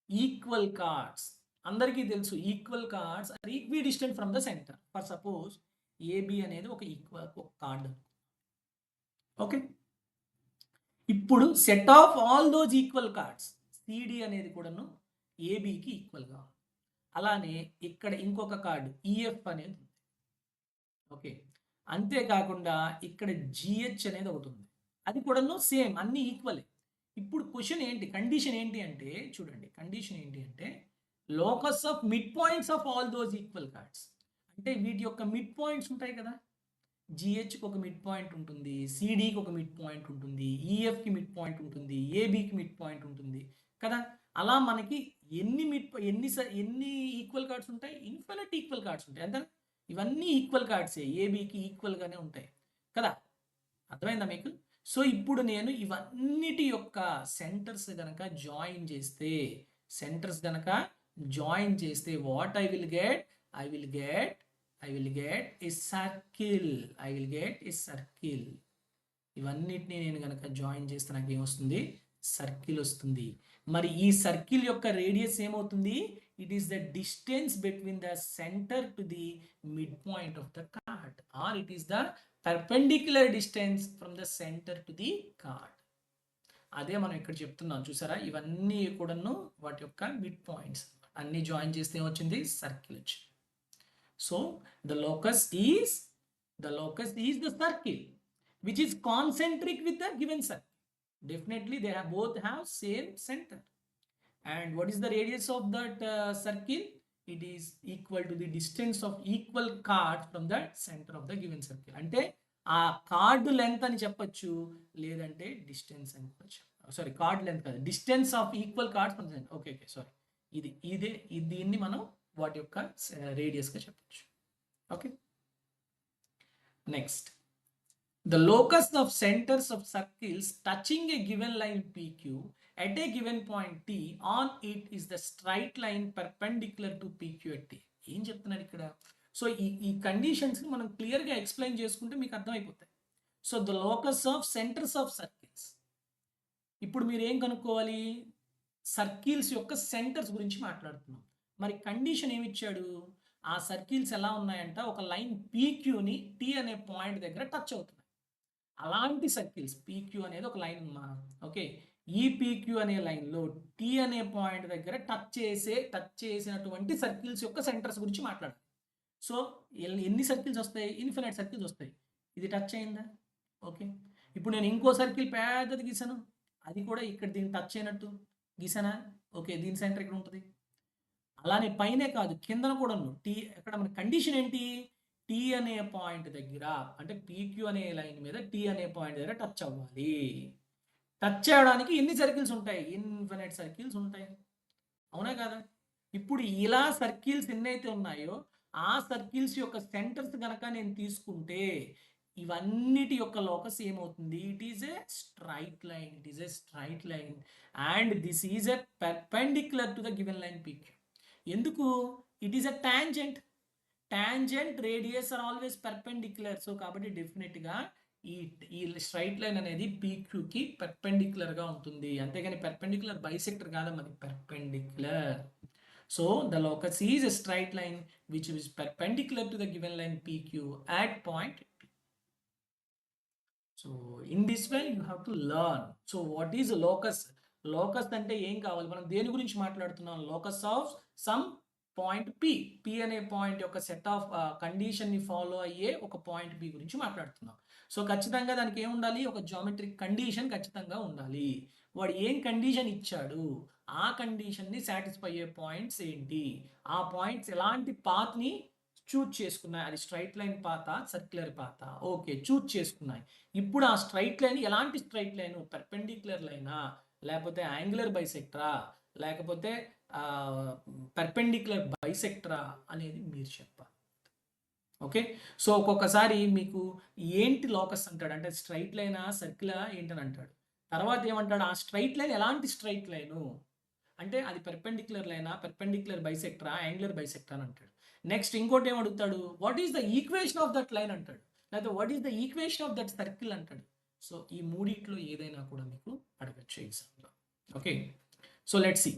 ఈక్వల్ కార్డ్స్ అందరికీ తెలుసు, equal chords are equidistant from the centre. For suppose AB అనేది ఒక కార్డ్. ఓకే, ఇప్పుడు set of all those equal chords CD అనేది కూడాను ఏబికి ఈక్వల్గా. అలానే ఇక్కడ ఇంకొక కార్డు ఈఎఫ్ అనేది ఉంది. ఓకే, అంతేకాకుండా ఇక్కడ జిహెచ్ అనేది ఒకటి ఉంది, అది కూడాను సేమ్, అన్ని ఈక్వలే. ఇప్పుడు క్వశ్చన్ ఏంటి, కండిషన్ ఏంటి అంటే చూడండి, కండిషన్ ఏంటి అంటే locus of mid points of all those equal cards. అంటే వీటి యొక్క మిడ్ పాయింట్స్ ఉంటాయి కదా, జిహెచ్కి ఒక మిడ్ పాయింట్ ఉంటుంది, సిడికి ఒక మిడ్ పాయింట్ ఉంటుంది, ఈఎఫ్కి మిడ్ పాయింట్ ఉంటుంది, ఏబికి మిడ్ పాయింట్ ఉంటుంది కదా. అలా మనకి ఎన్ని ఈక్వల్ కార్డ్స్ ఉంటాయి, ఇన్ఫినిట్ ఈక్వల్ కార్డ్స్ ఉంటాయి. అంతే, ఇవన్నీ ఈక్వల్ కార్డ్సే, ఏబికి ఈక్వల్గానే ఉంటాయి కదా. అర్థమైందా మీకు? సో ఇప్పుడు నేను ఇవన్నిటి యొక్క సెంటర్స్ గనక జాయిన్ చేస్తే, what I will get a circle. ఇవన్నిటిని నేను గనక జాయిన్ చేస్తే నాకు ఏమొస్తుంది, సర్కిల్ వస్తుంది. మరి ఈ సర్కిల్ యొక్క రేడియస్ ఏమవుతుంది, it is the distance between the centre to the mid point of the chord, or it is the perpendicular distance from the center to the card. అదే మనం ఇక్కడ చెప్తున్నాం చూసారా, ఇవన్నీ కూడాను వాటి యొక్క మిడ్ పాయింట్స్ అన్ని జాయిన్ చేస్తే ఏమొచ్చింది, సర్కిల్ వచ్చింది. So the locus is the circle which is concentric with the given circle. Definitely they have both have same center. And what is the radius of that circle? It is equal to the distance of equal cards from the center of the given circle. అంటే ఆ card length అని చెప్పొచ్చు, లేదంటే distance అని చెప్పొచ్చు. Sorry, card length కాదు, distance of equal cards from the. Okay okay sorry, దీన్ని మనం వాటి యొక్క రేడియస్గా చెప్పొచ్చు. Okay, next, the locus of centers of circles touching a given line PQ at a given point T on it is the straight line perpendicular to PQ at T. ఏం చెప్తున్నారు ఇక్కడ? So ఈ conditions మనం క్లియర్గా explain చేసుకుంటే మీకు అర్థమైపోతాయి. So the locus of centres of circles. ఇప్పుడు మీరు ఏం కనుక్కోవాలి? సర్కిల్స్ యొక్క సెంటర్స్ గురించి మాట్లాడుతున్నాం. మరి కండిషన్ ఏమి ఇచ్చాడు? ఆ సర్కిల్స్ ఎలా ఉన్నాయంట, ఒక లైన్ PQని T అనే పాయింట్ దగ్గర టచ్ అవుతుంది. అలాంటి సర్కిల్స్, PQ అనేది ఒక లైన్ అమ్మా. ఓకే, ఈ PQ అనే లైన్లో T అనే పాయింట్ దగ్గర టచ్ చేసినటువంటి సర్కిల్స్ యొక్క సెంటర్స్ గురించి మాట్లాడాలి. సో ఎన్ని సర్కిల్స్ వస్తాయి? ఇన్ఫినైట్ సర్కిల్స్ వస్తాయి. ఇది టచ్ అయిందా? ఓకే, ఇప్పుడు నేను ఇంకో సర్కిల్ పెద్దది గీసాను, అది కూడా ఇక్కడ దీన్ని టచ్ అయినట్టు గీసానా? ఓకే, దీని సెంటర్ ఇక్కడ ఉంటుంది. అలానే పైనే కాదు, కిందన కూడా T. అక్కడ మన కండిషన్ ఏంటి? T అనే పాయింట్ దగ్గర, అంటే PQ అనే లైన్ మీద T అనే పాయింట్ దగ్గర టచ్ అవ్వాలి. టచ్ చేయడానికి ఎన్ని సర్కిల్స్ ఉంటాయి? ఇన్ఫినైట్ సర్కిల్స్ ఉంటాయి, అవునా కదా? ఇప్పుడు ఇలా సర్కిల్స్ ఎన్నైతే ఉన్నాయో ఆ సర్కిల్స్ యొక్క సెంటర్స్ కనుక నేను తీసుకుంటే ఇవన్నిటి యొక్క లోకస్ ఏమవుతుంది? It is a straight line. It is a straight line and this is a perpendicular to the given line PQ. ఎందుకు? It is a tangent. Tangent radius are always perpendicular. So కాబట్టి డెఫినెట్గా ఈ straight line అనేది PQకి పర్పెండిక్యులర్గా ఉంటుంది, అంతేగాని perpendicular bisector కాదు, మరి perpendicular. So the locus is a straight line which is perpendicular to the given line PQ at point P. So in this way you have to learn. So what is locus? Locus అంటే ఏం కావాలి? మనం దేని గురించి మాట్లాడుతున్నాం? Locus of some point P అనే point యొక్క set of కండిషన్ని follow అయ్యే ఒక పాయింట్ P గురించి మాట్లాడుతున్నాం. సో ఖచ్చితంగా దానికి ఏముండాలి? ఒక జామెట్రిక్ కండిషన్ ఖచ్చితంగా ఉండాలి. వాడు ఏం కండిషన్ ఇచ్చాడు, ఆ కండిషన్ని సాటిస్ఫై అయ్యే పాయింట్స్ ఏంటి, ఆ పాయింట్స్ ఎలాంటి పాత్ని చూజ్ చేసుకున్నాయి, అది స్ట్రైట్ లైన్ పాత, సర్క్యులర్ పాత, ఓకే చూజ్ చేసుకున్నాయి. ఇప్పుడు ఆ స్ట్రైట్ లైన్ ఎలాంటి స్ట్రైట్ లైన్? పర్పెండిక్యులర్ లైనా, లేకపోతే యాంగులర్ బైసెక్టరా, లేకపోతే పర్పెండిక్యులర్ బైసెక్టరా అనేది మీరు చెప్పాలి. ఓకే, సో ఒక్కొక్కసారి మీకు ఏంటి లోకస్ అంటాడు అంటే స్ట్రైట్ లైనా సర్కిలా ఏంటని అంటాడు. తర్వాత ఏమంటాడు? ఆ స్ట్రైట్ లైన్ ఎలాంటి స్ట్రైట్ లైను అంటే అది పర్పెండిక్యులర్ లైనా, పర్పెండిక్యులర్ బైసెక్టరా, యాంగులర్ బైసెక్టరా అని అంటాడు. నెక్స్ట్ ఇంకోటి ఏం అడుగుతాడు? What is the equation of that line అంటాడు, లేకపోతే what is the equation of that circle అంటాడు. సో ఈ మూడిట్లో ఏదైనా కూడా మీకు అడగచ్చు ఎగ్జామ్లో. Okay, so let's see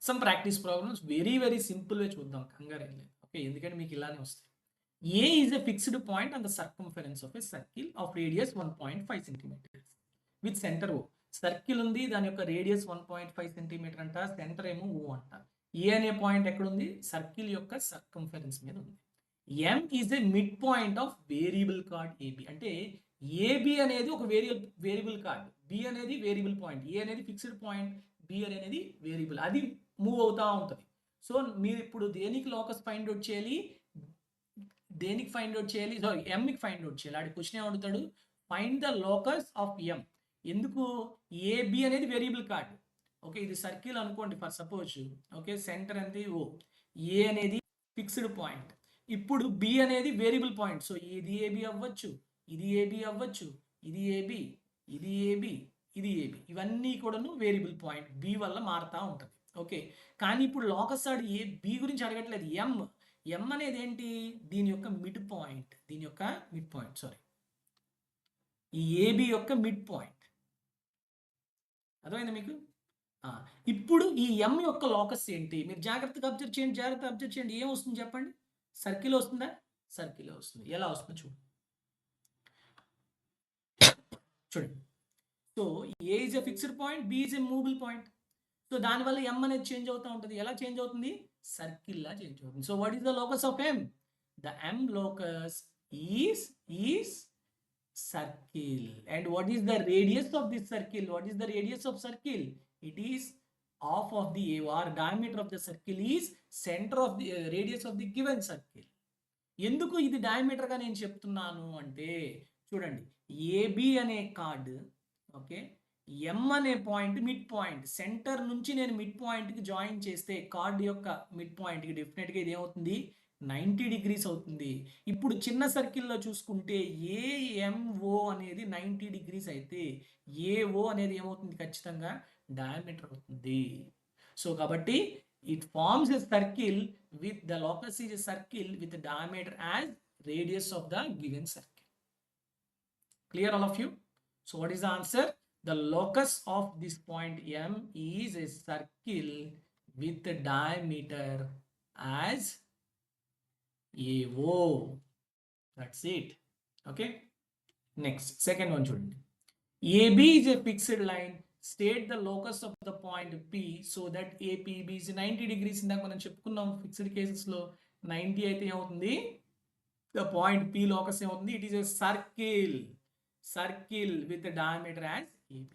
some practice problems. Very సింపుల్గా చూద్దాం, కంగారు ఏం లేదు. ఓకే, ఎందుకంటే మీకు ఇలానే వస్తాయి. A is a fixed point on the circumference of a circle of radius 1.5 centimeters with center O. Circle ఉంది, దాని యొక్క రేడియస్ 1.5 సెంటీమీటర్ అంట, సెంటర్ ఏమో O అంట. ఏ అనే పాయింట్ ఎక్కడ ఉంది? సర్కిల్ యొక్క సర్కంఫరెన్స్ మీద ఉంది. M is a mid point of variable card AB. అంటే AB అనేది ఒక వేరియబుల్ కార్డ్, B అనేది వేరియబుల్ పాయింట్, A అనేది ఫిక్స్డ్ పాయింట్, B అనేది వేరియబుల్, అది మూవ్ అవుతూ ఉంటుంది. సో మీరు ఇప్పుడు దేనికి లోకస్ ఫైండ్ అవుట్ చేయాలి? దేనికి ఫైండ్ అవుట్ చేయాలి? సారీ, ఎంకి ఫైండ్ అవుట్ చేయాలి. ఆడి క్వశ్చన్ ఏమడుగుతాడు? Find the locus of M. ఎందుకు? AB అనేది వేరియబుల్ కార్డ్. ఓకే, ఇది సర్కిల్ అనుకోండి ఫర్ సపోజ్. ఓకే, సెంటర్ అనేది O, A అనేది ఫిక్స్డ్ పాయింట్, ఇప్పుడు B అనేది వేరియబుల్ పాయింట్. సో ఇది AB అవ్వచ్చు, ఇది AB అవ్వచ్చు, ఇది AB, ఇది AB, ఇది AB, ఇవన్నీ కూడాను వేరియబుల్ పాయింట్ B వల్ల మారుతూ ఉంటుంది. ఓకే, కానీ ఇప్పుడు లోకస్ ఆడు B గురించి అడగట్లేదు, M అనేది ఏంటి? దీని యొక్క మిడ్ పాయింట్, సారీ, ఈ AB యొక్క మిడ్ పాయింట్. అర్థమైంది మీకు? ఇప్పుడు ఈ M యొక్క లోకస్ ఏంటి? మీరు జాగ్రత్తగా అబ్జర్వ్ చేయండి. ఏం వస్తుంది చెప్పండి? సర్కిల్ వస్తుందా? సర్కిల్ వస్తుంది. ఎలా వస్తుందో చూడండి. So A is a fixed point, B is a movable point. So దానివల్ల M అనేది చేంజ్ అవుతూ ఉంటుంది. ఎలా చేంజ్ అవుతుంది? సర్కిల్ లా చేంజ్ అవుతుంది. So what is the locus of M? The M locus is circle. And what is the radius of this circle? What is the radius of circle? It is half of the or diameter of the circle is center of the radius of the given circle. ఎందుకు ఇది diameter గా నేను చెప్తున్నాను అంటే చూడండి, AB అనే card, okay, ఎం అనే point mid point, centre నుంచి నేను మిడ్ పాయింట్ కి జాయిన్ చేస్తే కార్డు యొక్క మిడ్ పాయింట్ కి డెఫినెట్ గా ఇది ఏమవుతుంది, 90 డిగ్రీస్ అవుతుంది. ఇప్పుడు చిన్న సర్కిల్లో చూసుకుంటే ఏఎంఓ అనేది 90 డిగ్రీస్ అయితే ఏఓ అనేది ఏమవుతుంది, ఖచ్చితంగా డయామీటర్ అవుతుంది. సో కాబట్టి it forms a circle with the locus is a circle with the diameter as radius of the given circle. Clear all of you? So what is the answer? The locus of this point M is a circle with the diameter as AO. That's it. Okay. Next, second one chudandi. AB is a fixed line. State the locus of the point P so that APB is 90 degrees. ఇందాక మనం చెప్పుకున్నాం fixed cases లో 90 అయితే ఏమవుతుంది, the point P locus ఏమవుతుంది, it is a circle with the diameter as AP.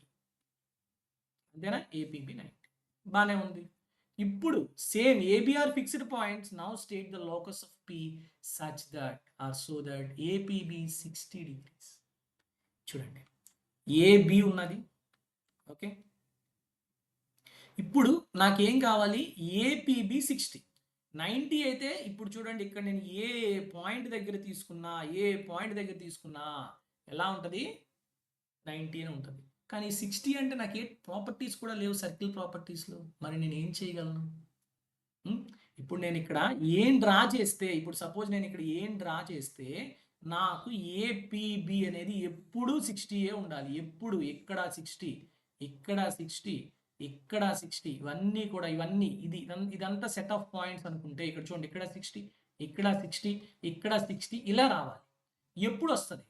అంతేనా, APB 90. బానే ఉంది. ఇప్పుడు same ABR fixed points. Now state the locus of P such that are so that APB 60 degrees. చూడండి, AB ఉన్నది, okay. ఇప్పుడు నాకేం కావాలి, ఏపీబి 60. 90 అయితే ఇప్పుడు చూడండి, ఇక్కడ నేను ఏ పాయింట్ దగ్గర తీసుకున్నా ఎలా ఉంటుంది, 90 అని ఉంటుంది. కానీ 60 అంటే నాకు ఏ ప్రాపర్టీస్ కూడా లేవు సర్కిల్ ప్రాపర్టీస్లో. మరి నేను ఏం చేయగలను? ఇప్పుడు నేను ఇక్కడ ఏం డ్రా చేస్తే, ఇప్పుడు సపోజ్ నేను ఇక్కడ ఏం డ్రా చేస్తే నాకు ఏపీబి అనేది ఎప్పుడు 60 ఉండాలి. ఎప్పుడు ఇక్కడ 60, ఇక్కడ 60, ఇక్కడ 60, ఇవన్నీ కూడా ఇదంతా సెట్ ఆఫ్ పాయింట్స్ అనుకుంటే ఇక్కడ చూడండి, ఇక్కడ 60, ఇక్కడ 60, ఇక్కడ 60 ఇలా రావాలి. ఎప్పుడు వస్తుంది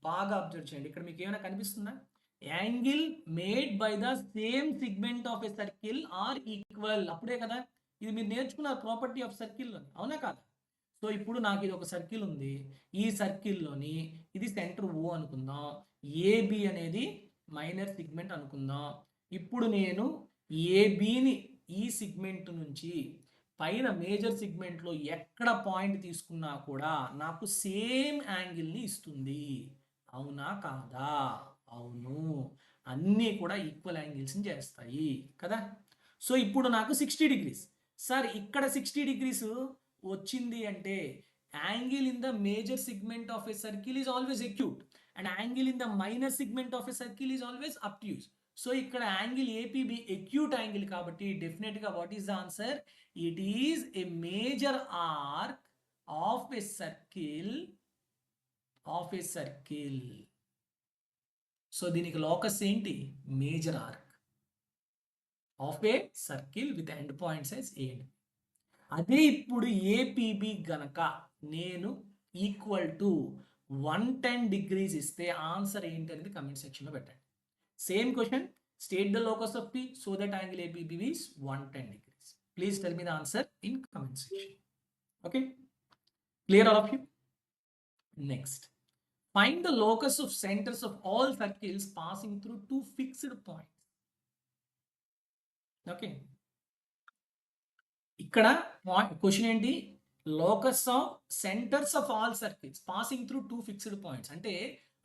బాగా అబ్జర్వ్ చేయండి. ఇక్కడ మీకు ఏమైనా కనిపిస్తుందా? Angle made by the same segment of a circle are equal. అప్పుడే కదా ఇది మీరు నేర్చుకున్న ప్రాపర్టీ ఆఫ్ సర్కిల్లోని, అవునా కాదా? సో ఇప్పుడు నాకు ఇది ఒక సర్కిల్ ఉంది, ఈ సర్కిల్లోని ఇది సెంటర్ ఓ అనుకుందాం, ఏబి అనేది మైనర్ సిగ్మెంట్ అనుకుందాం. ఇప్పుడు నేను ఏబిని ఈ సిగ్మెంట్ నుంచి పైన మేజర్ సిగ్మెంట్లో ఎక్కడ పాయింట్ తీసుకున్నా కూడా నాకు సేమ్ యాంగిల్ని ఇస్తుంది, అవునా కాదా? అవును, అన్నీ కూడా ఈక్వల్ యాంగిల్స్ని చేస్తాయి కదా. సో ఇప్పుడు నాకు 60 డిగ్రీస్. సార్ ఇక్కడ 60 డిగ్రీస్ వచ్చింది అంటే angle in the major segment of a circle is always acute and angle in the minor segment of a circle is always obtuse. So ఇక్కడ యాంగిల్ ఏపీబి acute యాంగిల్ కాబట్టి definite గా what is the answer, it is a major arc of a circle. So దీనికి locus ఏంటి, major arc of a circle with end points as a. అదే ఇప్పుడు APB గనక నేను equal to 110 degrees ఇస్తే answer ఏంటి అనేది కమెంట్ సెక్షన్లో పెట్టండి. Same question, state the locus of P so that angle APB is 110 degrees. Please tell me the answer in comment section. Okay, clear all of you? Next, find the locus of centres of all circles passing through two fixed points. Okay, ఇక్కడ question ఏంటి, locus of centres of all circles passing through two fixed points. అంటే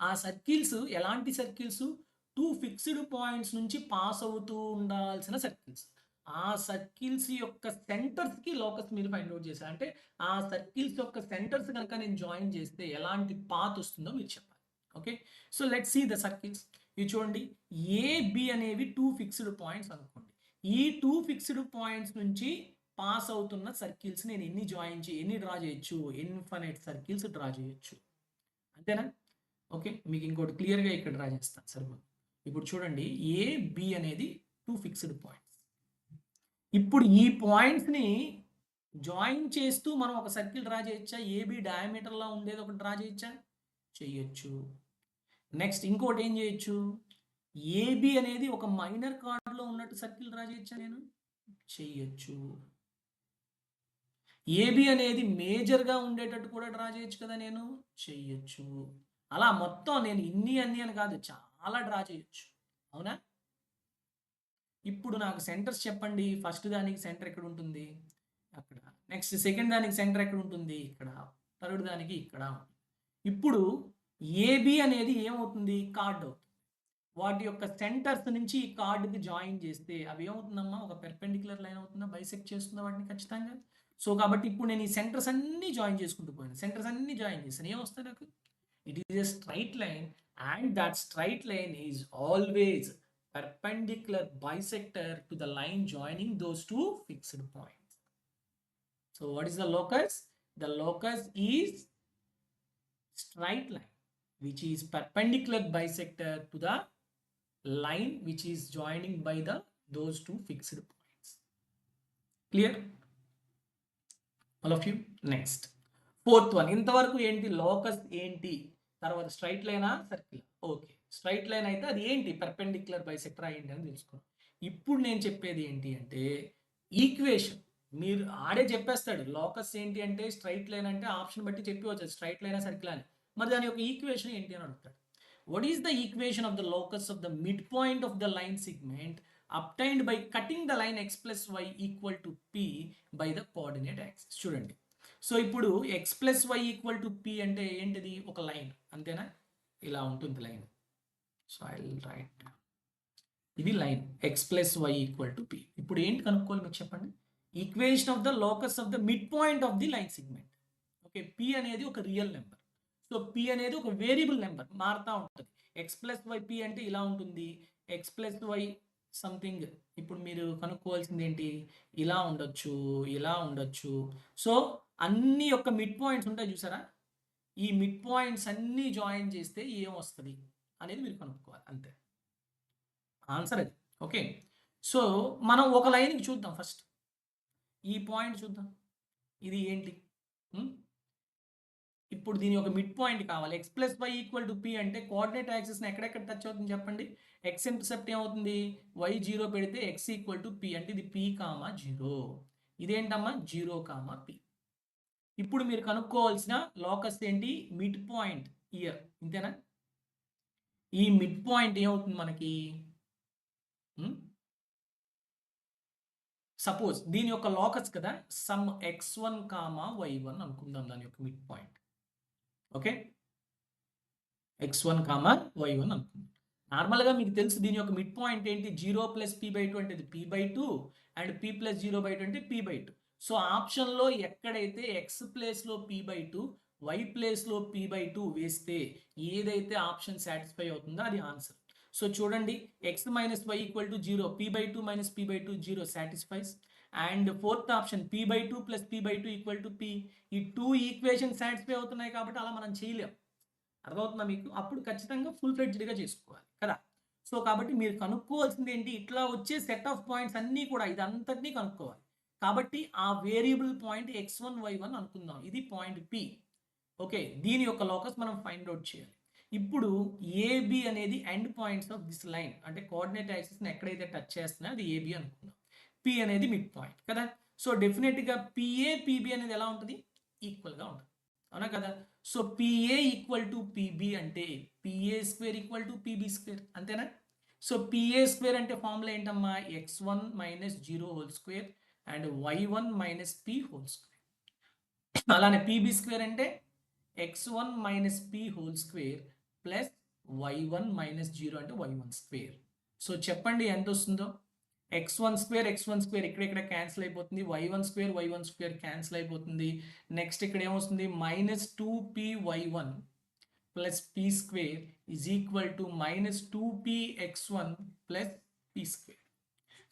ఆ circles ఎలాంటి circles, two fixed points నుంచి pass అవుతూ ఉండాల్సిన circles. ఆ circles యొక్క సెంటర్స్ కి లోకస్ మీరు ఫైండ్ అవుట్ చేశారు అంటే ఆ సర్కిల్స్ యొక్క సెంటర్స్ కనుక నేను జాయిన్ చేస్తే ఎలాంటి పాత్ వస్తుందో మీరు చెప్పాలి. Okay, so let's see the circles. ఇవి చూడండి, ఏబి అనేవి టూ ఫిక్స్డ్ పాయింట్స్ అనుకోండి. ఈ టూ ఫిక్స్డ్ పాయింట్స్ నుంచి పాస్ అవుతున్న సర్కిల్స్ నేను ఎన్ని డ్రా చేయొచ్చు, ఇన్ఫినిట్ సర్కిల్స్ డ్రా చేయొచ్చు, అంతేనా? ఓకే, మీకు ఇంకోటి క్లియర్గా ఇక్కడ డ్రా చేస్తాను సరిపోదు. ఇప్పుడు చూడండి, ఏబి అనేది టూ ఫిక్స్డ్ పాయింట్స్. ఇప్పుడు ఈ పాయింట్స్ని జాయిన్ చేస్తూ మనం ఒక సర్కిల్ డ్రా చేయొచ్చా? ఏబి డయామీటర్లో ఉండేది ఒకటి డ్రా చేయొచ్చా? చేయొచ్చు. నెక్స్ట్ ఇంకోటి ఏం చేయొచ్చు, ఏబి అనేది ఒక మైనర్ కార్డ్లో ఉన్నట్టు సర్కిల్ డ్రా చేయొచ్చా? నేను చేయొచ్చు. ఏబి అనేది మేజర్గా ఉండేటట్టు కూడా డ్రా చేయొచ్చు కదా, నేను చేయొచ్చు. అలా మొత్తం నేను అన్ని అని కాదు, చాలా డ్రా చేయొచ్చు. అవునా? ఇప్పుడు నాకు సెంటర్స్ చెప్పండి. ఫస్ట్ దానికి సెంటర్ ఎక్కడ ఉంటుంది? అక్కడ. నెక్స్ట్ సెకండ్ దానికి సెంటర్ ఎక్కడ ఉంటుంది? ఇక్కడ. థర్డ్ దానికి ఇక్కడ. ఇప్పుడు ఏబి అనేది ఏమవుతుంది? కార్డ్ అవుతుంది. వాటి యొక్క సెంటర్స్ నుంచి ఈ కార్డుకి జాయిన్ చేస్తే అవి ఏమవుతుందమ్మా? ఒక పెర్పెండిక్యులర్ లైన్ అవుతుందా? బైసెక్ట్ చేస్తుందా వాటిని ఖచ్చితంగా? సో కాబట్టి ఇప్పుడు నేను ఈ సెంటర్స్ అన్ని జాయిన్ చేసుకుంటూ పోయాను. సెంటర్స్ అన్ని జాయిన్ చేస్తాను. ఏమొస్తాయి నాకు? It is a straight line and that straight line is always perpendicular bisector to the line joining those two fixed points. So what is the locus? The locus is straight line which is perpendicular bisector to the line which is joining by those two fixed points. Clear? All of you? Next. Fourth one. ఇంతవరకు ఏంటి? Locus ఏంటి? తర్వాత straight లైనా circle? Okay, straight line అయితే అది ఏంటి? Perpendicular bisector ఏంటి అని తెలుసుకోండి. ఇప్పుడు నేను చెప్పేది ఏంటి అంటే ఈక్వేషన్. మీరు ఆడే చెప్పేస్తాడు లోకస్ ఏంటి అంటే స్ట్రైట్ లైన్ అంటే ఆప్షన్ బట్టి చెప్పవచ్చు స్ట్రైట్ లైనా సర్కిల్ అని. మరి దాని యొక్క ఈక్వేషన్ ఏంటి అని అడుగుతాడు. What is the equation of the locus of the mid point of the line segment obtained by cutting the line x plus y equal to p by the coordinate axis? చూడండి, so ఇప్పుడు x plus y equal to p అంటే ఏంటిది? ఒక line, అంతేనా? ఇలా ఉంటుంది line. So I will write, ఇది line x plus y equal to p. ఇప్పుడు ఏంటి కనుక్కోవాలి మీకు చెప్పండి? Equation of the locus of the mid point of the line segment. Okay, p అనేది ఒక రియల్ నెంబర్. సో p అనేది ఒక వేరియబుల్ నెంబర్, మారుతూ ఉంటుంది. x plus y p అంటే ఇలా ఉంటుంది. x plus y something. ఇప్పుడు మీరు కనుక్కోవాల్సింది ఏంటి? ఇలా ఉండొచ్చు, ఇలా ఉండొచ్చు. సో అన్ని యొక్క మిడ్ పాయింట్స్ ఉంటాయి చూసారా? ఈ మిడ్ పాయింట్స్ అన్ని జాయిన్ చేస్తే ఏం వస్తుంది అనేది మీరు కనుక్కోవాలి, అంతే ఆన్సర్ అది. ఓకే, సో మనం ఒక లైన్కి చూద్దాం. ఫస్ట్ ఈ పాయింట్ చూద్దాం, ఇది ఏంటి? ఇప్పుడు దీని ఒక మిడ్ పాయింట్ కావాలి. x plus Y equal to P అంటే కోఆర్డినేట్ యాక్సిస్ని ఎక్కడెక్కడ టచ్ అవుతుంది చెప్పండి? ఎక్స్ ఇంటర్సెప్ట్ ఏమవుతుంది? y 0 పెడితే x ఈక్వల్ టు పి అంటే ఇది p కామా 0. ఇదేంటమ్మా? 0 comma p. ఇప్పుడు మీరు కనుక్కోవాల్సిన లోకస్ ఏంటి? మిడ్ పాయింట్ ఇయర్, ఇంతేనా? ఈ మిడ్ పాయింట్ ఏమవుతుంది మనకి? సపోజ్ దీని యొక్క లోకస్ కదా, సమ్ x1 కామా y1 అనుకుందాం దాని యొక్క mid point. Okay, x1 comma y1 అనుకుందాం. నార్మల్గా మీకు తెలుసు దీని యొక్క మిడ్ పాయింట్ ఏంటి? 0 ప్లస్ p/2 అంటే ఇది p/2 అండ్ p ప్లస్ 0/2 అంటే p/2. సో ఆప్షన్లో ఎక్కడైతే x ప్లేస్లో p/2 y ప్లేస్లో p/2 వేస్తే ఏదైతే ఆప్షన్ సాటిస్ఫై అవుతుందో అది ఆన్సర్. సో చూడండి, x minus y equal to 0, p/2 minus p/2 0 satisfies. And fourth option p/2 plus p/2 equal to p. ఈ టూ ఈక్వేషన్ సాటిస్ఫై అవుతున్నాయి కాబట్టి అలా మనం చేయలేం. అర్థమవుతుందా మీకు? అప్పుడు ఖచ్చితంగా ఫుల్ ఫ్లెడ్జ్డ్గా చేసుకోవాలి కదా. సో కాబట్టి మీరు కనుక్కోవాల్సింది ఏంటి? ఇట్లా వచ్చే సెట్ ఆఫ్ పాయింట్స్ అన్నీ కూడా ఇదంతటినీ కనుక్కోవాలి. కాబట్టి ఆ వేరియబుల్ పాయింట్ x1 y1 అనుకుందాం, ఇది పాయింట్ p. ఓకే, దీని యొక్క లోకస్ మనం ఫైండ్ అవుట్ చేయాలి. ఇప్పుడు ఏబి అనేది end points of this line, అంటే కోఆర్డినేట్ యాక్సిస్ని ఎక్కడైతే టచ్ చేస్తున్నాయో అది ఏబి అనుకుందాం. పి అనేది మిడ్ పాయింట్ కదా. సో డెఫినెట్గా పిఏ పిబి అనేది ఎలా ఉంటుంది? ఈక్వల్గా ఉంటుంది, అవునా కదా. So PA equal to PB అంటే PA square equal to PB square, అంతేనా? సో పిఏ స్క్వేర్ అంటే ఫార్ములా ఏంటమ్మా? x1 minus 0 whole square and y1 minus p whole square. అలానే పిబి స్క్వేర్ అంటే x1 minus p whole square plus y1 minus 0 అంటే y1 square. So చెప్పండి ఎంత వస్తుందో? x1 square ఇక్కడ క్యాన్సిల్ అయిపోతుంది, y1 స్క్వేర్ క్యాన్సిల్ అయిపోతుంది. నెక్స్ట్ ఇక్కడ ఏమొస్తుంది? Minus 2py1 plus p square is equal to minus 2px1 plus p square.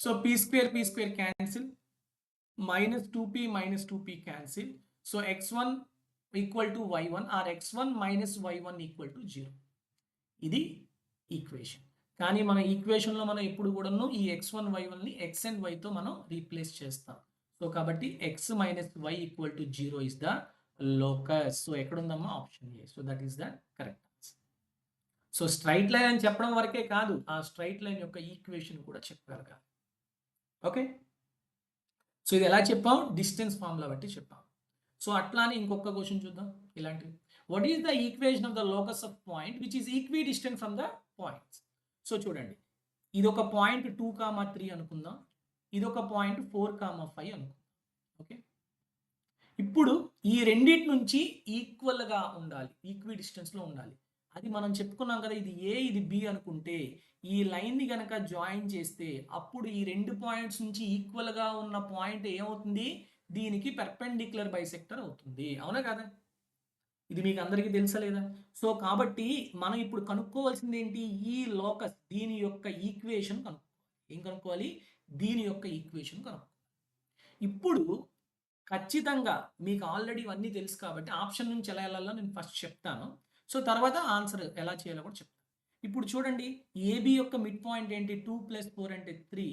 So p square cancel, minus 2p cancel. So x1 equal to y1 or x1 minus y1 equal to 0. ఇది equation. కానీ మన ఈక్వేషన్లో మనం ఎప్పుడు కూడాను ఈ x1 y1ని x and yతో మనం replace చేస్తాం. So కాబట్టి x minus y equal to 0 is the locus. So ఎక్కడ ఉందమ్మా? Option A. So that is the correct answer. So straight line అని చెప్పడం వరకే కాదు, ఆ స్ట్రైట్ లైన్ యొక్క ఈక్వేషన్ కూడా చెప్పగలగాలి. ఓకే, సో ఇది ఎలా చెప్పాం? డిస్టెన్స్ ఫార్ములా బట్టి చెప్పాం. సో అట్లానే ఇంకొక క్వశ్చన్ చూద్దాం ఇలాంటివి. What is the equation of the locus of point which is equidistant from the points. So చూడండి, ఇది ఒక పాయింట్ 2,3 అనుకుందాం, ఇది ఒక పాయింట్ 4,5 అనుకుందాం. ఓకే, ఇప్పుడు ఈ రెండింటి నుంచి ఈక్వల్గా ఉండాలి, ఈక్వి డిస్టెన్స్లో ఉండాలి. అది మనం చెప్పుకున్నాం కదా, ఇది ఏ ఇది బి అనుకుంటే ఈ లైన్ని కనుక జాయిన్ చేస్తే అప్పుడు ఈ రెండు పాయింట్స్ నుంచి ఈక్వల్గా ఉన్న పాయింట్ ఏమవుతుంది, దీనికి పెర్పెండిక్యులర్ బైసెక్టర్ అవుతుంది. అవునా కదా? ఇది మీకు అందరికీ తెలుసా లేదా? సో కాబట్టి మనం ఇప్పుడు కనుక్కోవాల్సింది ఏంటి, ఈ లోకస్ దీని యొక్క ఈక్వేషన్ కనుక్కోవాలి. ఏం కనుక్కోవాలి? దీని యొక్క ఈక్వేషన్ కనుక్కోవాలి. ఇప్పుడు ఖచ్చితంగా మీకు ఆల్రెడీ ఇవన్నీ తెలుసు కాబట్టి ఆప్షన్ నుంచి ఎలా వెళ్ళాలో నేను ఫస్ట్ చెప్తాను. సో తర్వాత ఆన్సర్ ఎలా చేయాలో కూడా చెప్తాను. ఇప్పుడు చూడండి, ఏబి యొక్క మిడ్ పాయింట్ ఏంటి, 2 + 4 అంటే 3,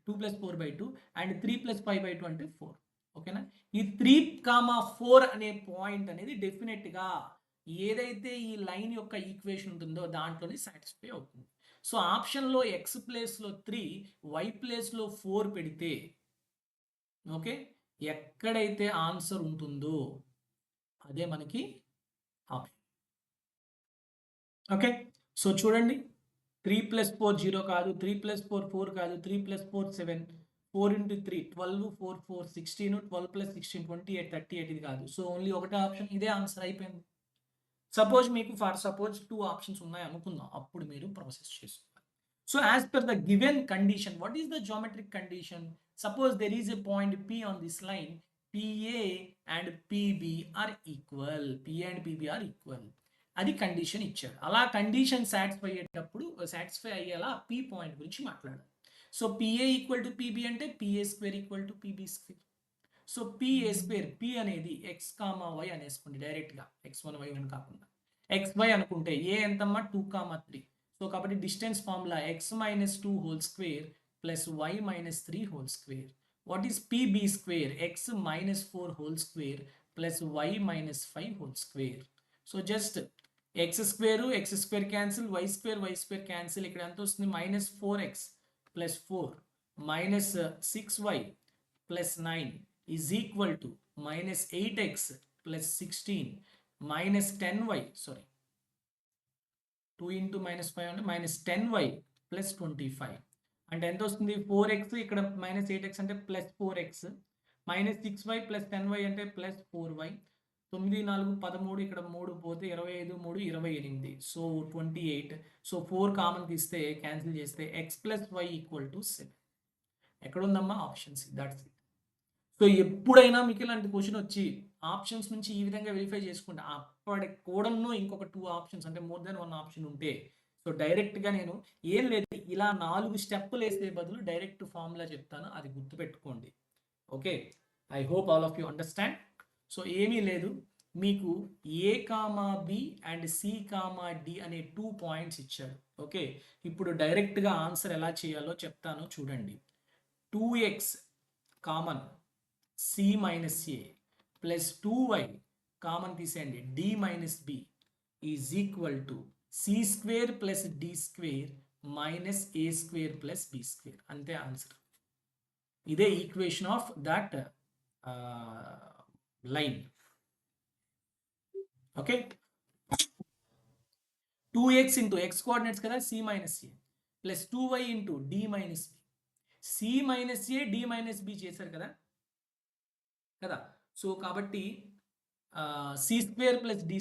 2 + 4/2 అండ్ 3 + 5/2 అంటే 4. ఓకేనా? ఈ 3,4 అనే పాయింట్ అనేది డెఫినెట్గా ఏదైతే ఈ లైన్ యొక్క ఈక్వేషన్ ఉంటుందో దాంట్లోనే సాటిస్ఫై అవుతుంది. సో ఆప్షన్లో ఎక్స్ ప్లేస్లో 3, వై ప్లేస్లో 4 పెడితే ఓకే, ఎక్కడైతే ఆన్సర్ ఉంటుందో అదే మనకి ఆప్షన్. ఓకే, సో చూడండి, 3 + 4 0 కాదు, 3 + 4 4 కాదు, 3 + 4 7, 4 × 3 12, 4 4 16, 12 + 16 28, 38 ఇది కాదు. సో ఓన్లీ ఒకటే ఆప్షన్, ఇదే ఆన్సర్ అయిపోయింది. సపోజ్ మీకు ఫర్ సపోజ్ 2 ఆప్షన్స్ ఉన్నాయి అనుకుందాం, అప్పుడు మీరు ప్రాసెస్ చేసుకోవాలి. So as per the given condition, what is the geometric condition? Suppose there is a point P on this line, PA and PB are equal. PA and PB are equal. అది condition ఇచ్చాడు. అలా condition satisfy అయ్యేలా P point గురించి మాట్లాడాలి. So PA equal to PB అంటే PA square equal to PB square. So PA square, P అనేది X comma Y అనేసుకోండి డైరెక్ట్గా, x1 y1 కాకుండా. xy అనుకుంటే ఏ ఎంతమ్మా 2,3. సో కాబట్టి distance formula x - 2 whole square plus y - 3 whole square. What is PB square? x - 4 whole square plus y - 5 whole square. So just x square cancel, y square cancel. ఇక్కడ ఎంత వస్తుంది, -4x + 4 - 6y + 9 is equal to -8x + 16 - 10y, sorry 2 × -5 అంటే -10y + 25 అంటే ఎంత వస్తుంది, 4x, ఇక్కడ -8x అంటే +4x, -6y + 10y అంటే +4y, 9 4 13, ఇక్కడ 3 పోతే 25 3 28, సో 28. సో 4 కామన్ తీస్తే క్యాన్సిల్ చేస్తే x + y = 7. ఎక్కడ ఉందమ్మా? Option C. That's it. So ఎప్పుడైనా మీకు ఇలాంటి క్వశ్చన్ వచ్చి ఆప్షన్స్ నుంచి ఈ విధంగా వెరిఫై చేసుకుంటే అప్పటి కూడాను ఇంకొక 2 ఆప్షన్స్ అంటే మోర్ దెన్ 1 ఆప్షన్ ఉంటే, సో డైరెక్ట్గా నేను ఏం లేదు, ఇలా 4 స్టెప్పులు వేసే బదులు డైరెక్ట్ ఫార్ములా చెప్తాను, అది గుర్తుపెట్టుకోండి. Okay, I hope all of you understand. So ఏమీ లేదు, మీకు A comma B and C comma D అనే 2 పాయింట్స్ ఇచ్చాడు. ఓకే, ఇప్పుడు డైరెక్ట్గా ఆన్సర్ ఎలా చేయాలో చెప్తాను చూడండి. 2x common c - a plus 2y common తీసేయండి, d - b is equal to c² + d² - a² + b². అంతే ఆన్సర్. ఇదే equation of that line. Okay, 2x × x coordinates కదా, c - a plus 2y × d - b. c - a d - b చేశారు కదా so కాబట్టి c² + d²,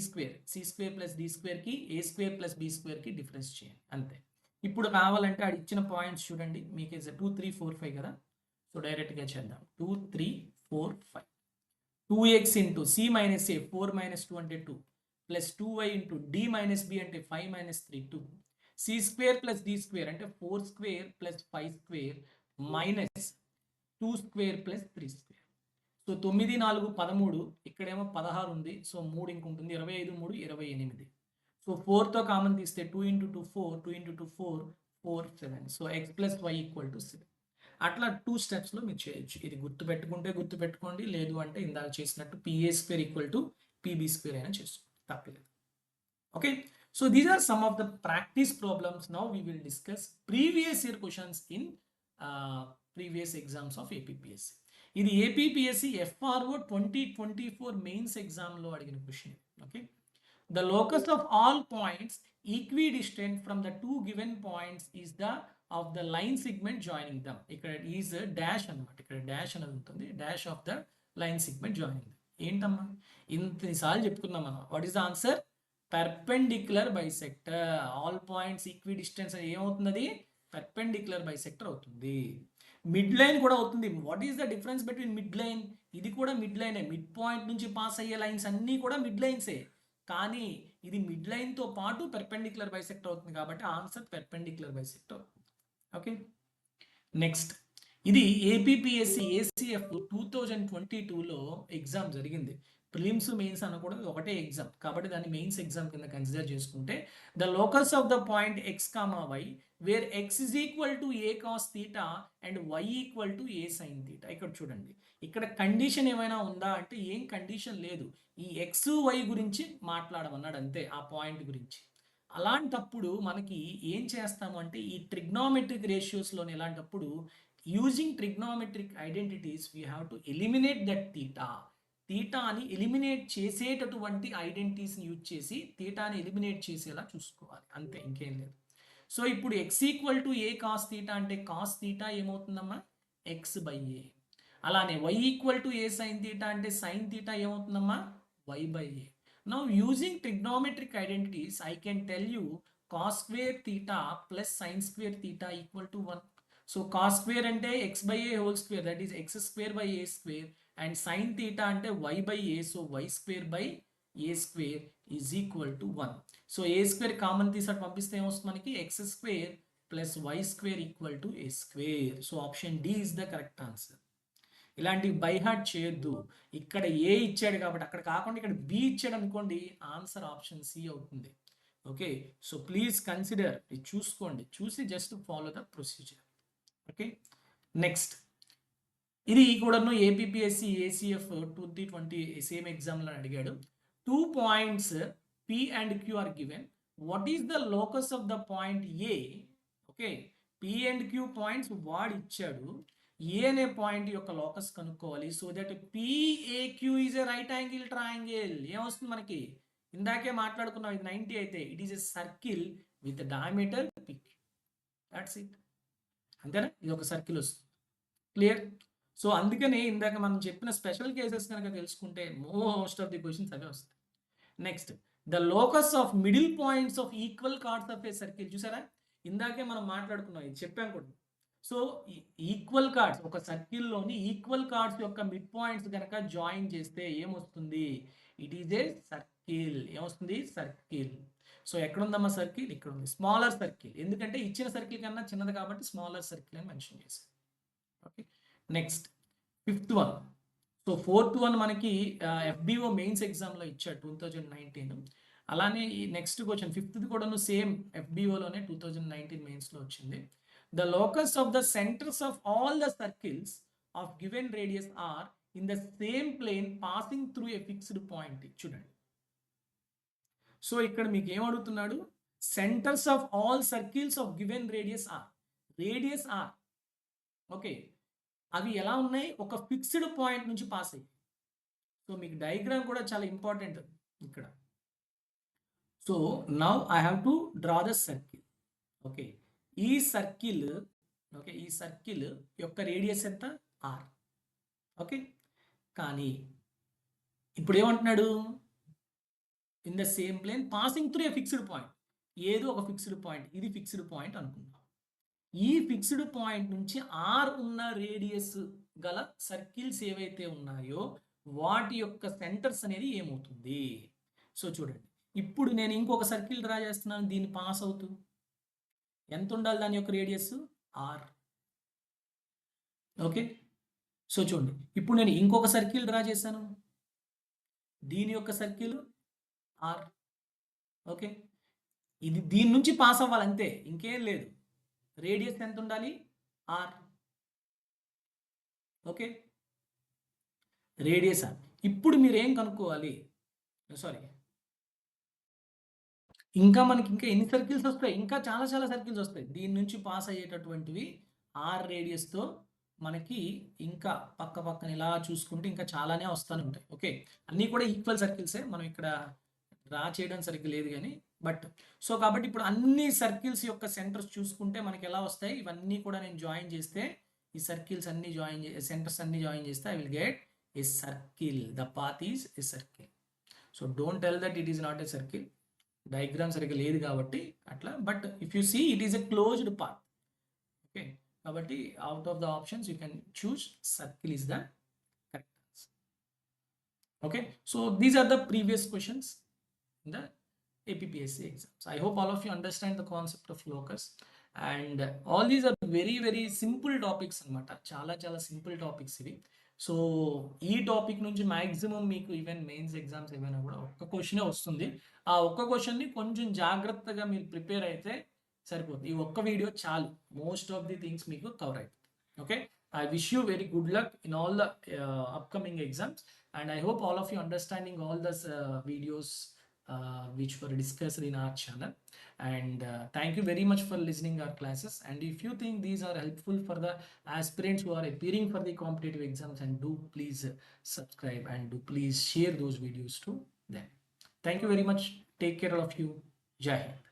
c² + d²కి a² + b²కి difference చేయండి అంతే. ఇప్పుడు కావాలంటే అది ఇచ్చిన పాయింట్స్ చూడండి, మీకు 2 3 4 5 కదా. సో డైరెక్ట్గా చేద్దాం. 2 3 4 5. 2x × c - a 4 - 2 అంటే 2 ప్లస్ 2y × d - b అంటే 5 - 3 2. c² + d² అంటే 4² + 5² మైనస్ 2² + 3². సో 9 4 13, ఇక్కడేమో 16 ఉంది, సో 3 ఇంకుంటుంది, 25 3 28. సో 4తో కామన్ తీస్తే 2 × 2 4, 2 × 2 4 4 7. So x + y = 7. అట్లా 2 స్టెప్స్లో మీరు చేయొచ్చు. ఇది గుర్తుపెట్టుకుంటే గుర్తుపెట్టుకోండి, లేదు అంటే ఇందాక చేసినట్టు PA² = PB² అయినా చేసుకోండి, తప్పలేదు. Okay, so these are some of the practice problems. Now we will discuss previous year questions in previous exams of APPSC. ఇది APPSC FRO 2024 మెయిన్స్ ఎగ్జామ్లో అడిగిన question. Okay, The locus of all points equidistant from the two given points is the of the line segment joining them. ఇక్కడ is dash అనమాట, ఇక్కడ dash అనేది ఉంటుంది, dash of the line segment joining. ఏంటమ్మా ఇంతసార్లు చెప్పుకున్నాం మనం. What is the answer? Perpendicular bisector. All points equi distance ఏమవుతుంది? Perpendicular bisector అవుతుంది. మిడ్ లైన్ కూడా అవుతుంది. What is the difference between mid line? ఇది కూడా మిడ్ లైనే. మిడ్ పాయింట్ నుంచి పాస్ అయ్యే లైన్స్ అన్నీ కూడా మిడ్ లైన్సే, కానీ ఇది మిడ్ లైన్తో పాటు పెర్పెండిక్యులర్ బైసెక్టర్ అవుతుంది కాబట్టి answer perpendicular bisector. Okay, next ఇది ఏపీపీఎస్సి ఏసీఎఫ్ 2022లో ఎగ్జామ్ జరిగింది. ప్రిలిమ్స్ మెయిన్స్ అనకూడదు, ఒకటే ఎగ్జామ్ కాబట్టి దాన్ని మెయిన్స్ ఎగ్జామ్ కింద కన్సిడర్ చేసుకుంటే the locus of the point x comma y where x is equal to A cos theta and y equal to A sine theta. ఇక్కడ చూడండి, ఇక్కడ కండిషన్ ఏమైనా ఉందా అంటే ఏం కండిషన్ లేదు. ఈ ఎక్స్ వై గురించి మాట్లాడమన్నాడు అంతే, ఆ పాయింట్ గురించి. అలాంటప్పుడు మనకి ఏం చేస్తాము అంటే ఈ ట్రిగ్నోమెట్రిక్ రేషియోస్లోని ఎలాంటప్పుడు using trigonometric identities we have to eliminate that theta. థీటాని ఎలిమినేట్ చేసేటటువంటి ఐడెంటిటీస్ని యూజ్ చేసి థీటాని ఎలిమినేట్ చేసేలా చూసుకోవాలి, అంతే, ఇంకేం లేదు. సో ఇప్పుడు X equal to A cos theta అంటే కాస్ థీటా ఏమవుతుందమ్మా? X by A. అలానే Y equal to A sine theta అంటే సైన్ థీటా ఏమవుతుందమ్మా? Y by A. Now using trigonometric identities, I can tell you cos square theta plus sin square theta equal to 1. So cos square ante x by a whole square, that is x square by a square, and sin theta ante y by a, so y square by a square is equal to 1. So a square common తీసాడు పంపిస్తే ఏమొస్తుంది మనకి? x square plus y square equal to a square. So option D is the correct answer. ఇలాంటి by heart చేయొద్దు. ఇక్కడ ఏ ఇచ్చాడు కాబట్టి అక్కడ కాకుండా ఇక్కడ బి ఇచ్చాడు అనుకోండి, ఆన్సర్ ఆప్షన్ సి అవుతుంది. ఓకే, సో ప్లీజ్ కన్సిడర్, ఇది చూసుకోండి, చూసి just follow the procedure. Okay, next ఇది కూడాను ఏపీపీఎస్సి ఏసీఎఫ్ 2020 సేమ్ ఎగ్జామ్లో అడిగాడు. 2 points P and Q are given. What is the locus of the point A? Okay, P and Q points వాడు ఇచ్చాడు, A అనే పాయింట్ యొక్క లోకస్ కనుక్కోవాలి. So that PAQ is a right angle triangle. ఏమొస్తుంది మనకి? ఇందాకే మాట్లాడుకున్నాం, ఇది 90 అయితే it is a circle with diameter PQ. That's it, అంతేనా? ఇది ఒక సర్కిల్ వస్తుంది. క్లియర్? సో అందుకని ఇందాక మనం చెప్పిన స్పెషల్ కేసెస్ కనుక తెలుసుకుంటే మోస్ట్ ఆఫ్ ది క్వశ్చన్స్ అవే వస్తాయి. Next the locus of middle points of equal cards of a circle. చూసారా, ఇందాకే మనం మాట్లాడుకున్నాం, ఇది చెప్పాం కూడా. సో ఈక్వల్ కార్డ్స్, ఒక సర్కిల్లోని ఈక్వల్ కార్డ్స్ యొక్క మిడ్ పాయింట్స్ కనుక జాయిన్ చేస్తే ఏమొస్తుంది? It is a circle. ఏమొస్తుంది? సర్కిల్. సో ఎక్కడుందమ్మా సర్కిల్? ఇక్కడ ఉంది, స్మాలర్ సర్కిల్. ఎందుకంటే ఇచ్చిన సర్కిల్ కన్నా చిన్నది కాబట్టి స్మాలర్ సర్కిల్ అని మెన్షన్ చేశారు. Okay, next 5th one. So 4th one మనకి FBO మెయిన్స్ ఎగ్జామ్లో ఇచ్చాడు 2019. అలానే ఈ నెక్స్ట్ క్వశ్చన్ 5th కూడాను సేమ్ FBOలోనే 2019 మెయిన్స్లో వచ్చింది. The locus of the centers of all the circles of given radius are in the same plane passing through a fixed point. చూడండి, so ఇక్కడ మీకు ఏం అడుగుతున్నాడు? Centres of all circles of given radius R. Radius R, okay, అవి ఎలా ఉన్నాయి? ఒక fixed point నుంచి పాస్ అయ్యి. సో మీకు డయాగ్రామ్ కూడా చాలా ఇంపార్టెంట్ ఇక్కడ. So now I have to draw the circle. Okay, ఈ సర్కిల్, ఓకే, ఈ సర్కిల్ యొక్క రేడియస్ ఎంత? ఆర్. ఓకే, కానీ ఇప్పుడు ఏమంటున్నాడు? In the same plane passing through a fixed point. ఏదో ఒక ఫిక్స్డ్ పాయింట్, ఇది ఫిక్స్డ్ పాయింట్ అనుకుందాం. ఈ ఫిక్స్డ్ పాయింట్ నుంచి ఆర్ ఉన్న రేడియస్ గల సర్కిల్స్ ఏవైతే ఉన్నాయో వాటి యొక్క సెంటర్స్ అనేది ఏమవుతుంది? సో చూడండి, ఇప్పుడు నేను ఇంకొక సర్కిల్ డ్రా చేస్తున్నాను, దీన్ని పాస్ అవుతూ ఎంత ఉండాలి దాని యొక్క రేడియస్? ఆర్. ఓకే, సో చూడండి, ఇప్పుడు నేను ఇంకొక సర్కిల్ డ్రా చేశాను, దీని యొక్క సర్కిల్ ఆర్. ఓకే, ఇది దీని నుంచి పాస్ అవ్వాలి అంతే, ఇంకేం లేదు. రేడియస్ ఎంత ఉండాలి? ఆర్. Okay, radius R. ఇప్పుడు మీరు ఏం కనుక్కోవాలి? సారీ, ఇంకా మనకి ఇంకా ఎన్ని సర్కిల్స్ వస్తాయి? ఇంకా చాలా చాలా సర్కిల్స్ వస్తాయి. దీని నుంచి పాస్ అయ్యేటటువంటివి ఆర్ రేడియస్తో మనకి ఇంకా పక్క పక్కన ఇలా చూసుకుంటే ఇంకా చాలానే వస్తూనే ఉంటాయి. ఓకే, అన్నీ కూడా ఈక్వల్ సర్కిల్సే. మనం ఇక్కడ డ్రా చేయడం సరిగ్గా లేదు కానీ బట్ సో కాబట్టి ఇప్పుడు అన్ని సర్కిల్స్ యొక్క సెంటర్స్ చూసుకుంటే మనకి ఎలా వస్తాయి ఇవన్నీ కూడా నేను జాయిన్ చేస్తే ఈ సర్కిల్స్ అన్ని సెంటర్స్ అన్ని జాయిన్ చేస్తే I will get a circle the path is a circle so don't tell that it is not a circle diagram సరిగ్గా లేదు కాబట్టి అట్లా but if you see it is a closed path okay కాబట్టి out of the options you can choose circle is the correct answer okay so these are the previous questions in the APPSC exams. I hope all of you understand the concept of locus and all these are very very simple topics అనమాట చాలా simple topics ఇవి so ఈ topic నుంచి maximum మీకు even mains exams ఏమైనా కూడా ఒక్క క్వశ్చనే వస్తుంది ఆ ఒక్క క్వశ్చన్ని కొంచెం జాగ్రత్తగా మీరు ప్రిపేర్ అయితే సరిపోతుంది ఈ ఒక్క వీడియో చాలు మోస్ట్ ఆఫ్ ది థింగ్స్ మీకు కవర్ అయిపోతుంది okay I wish you very good luck in all the upcoming exams and I hope all of you understanding all the videos which were discussed in our channel and thank you very much for listening our classes and if you think these are helpful for the aspirants who are appearing for the competitive exams and do please subscribe and do please share those videos to them. Thank you very much. Take care of you. Jai Hind.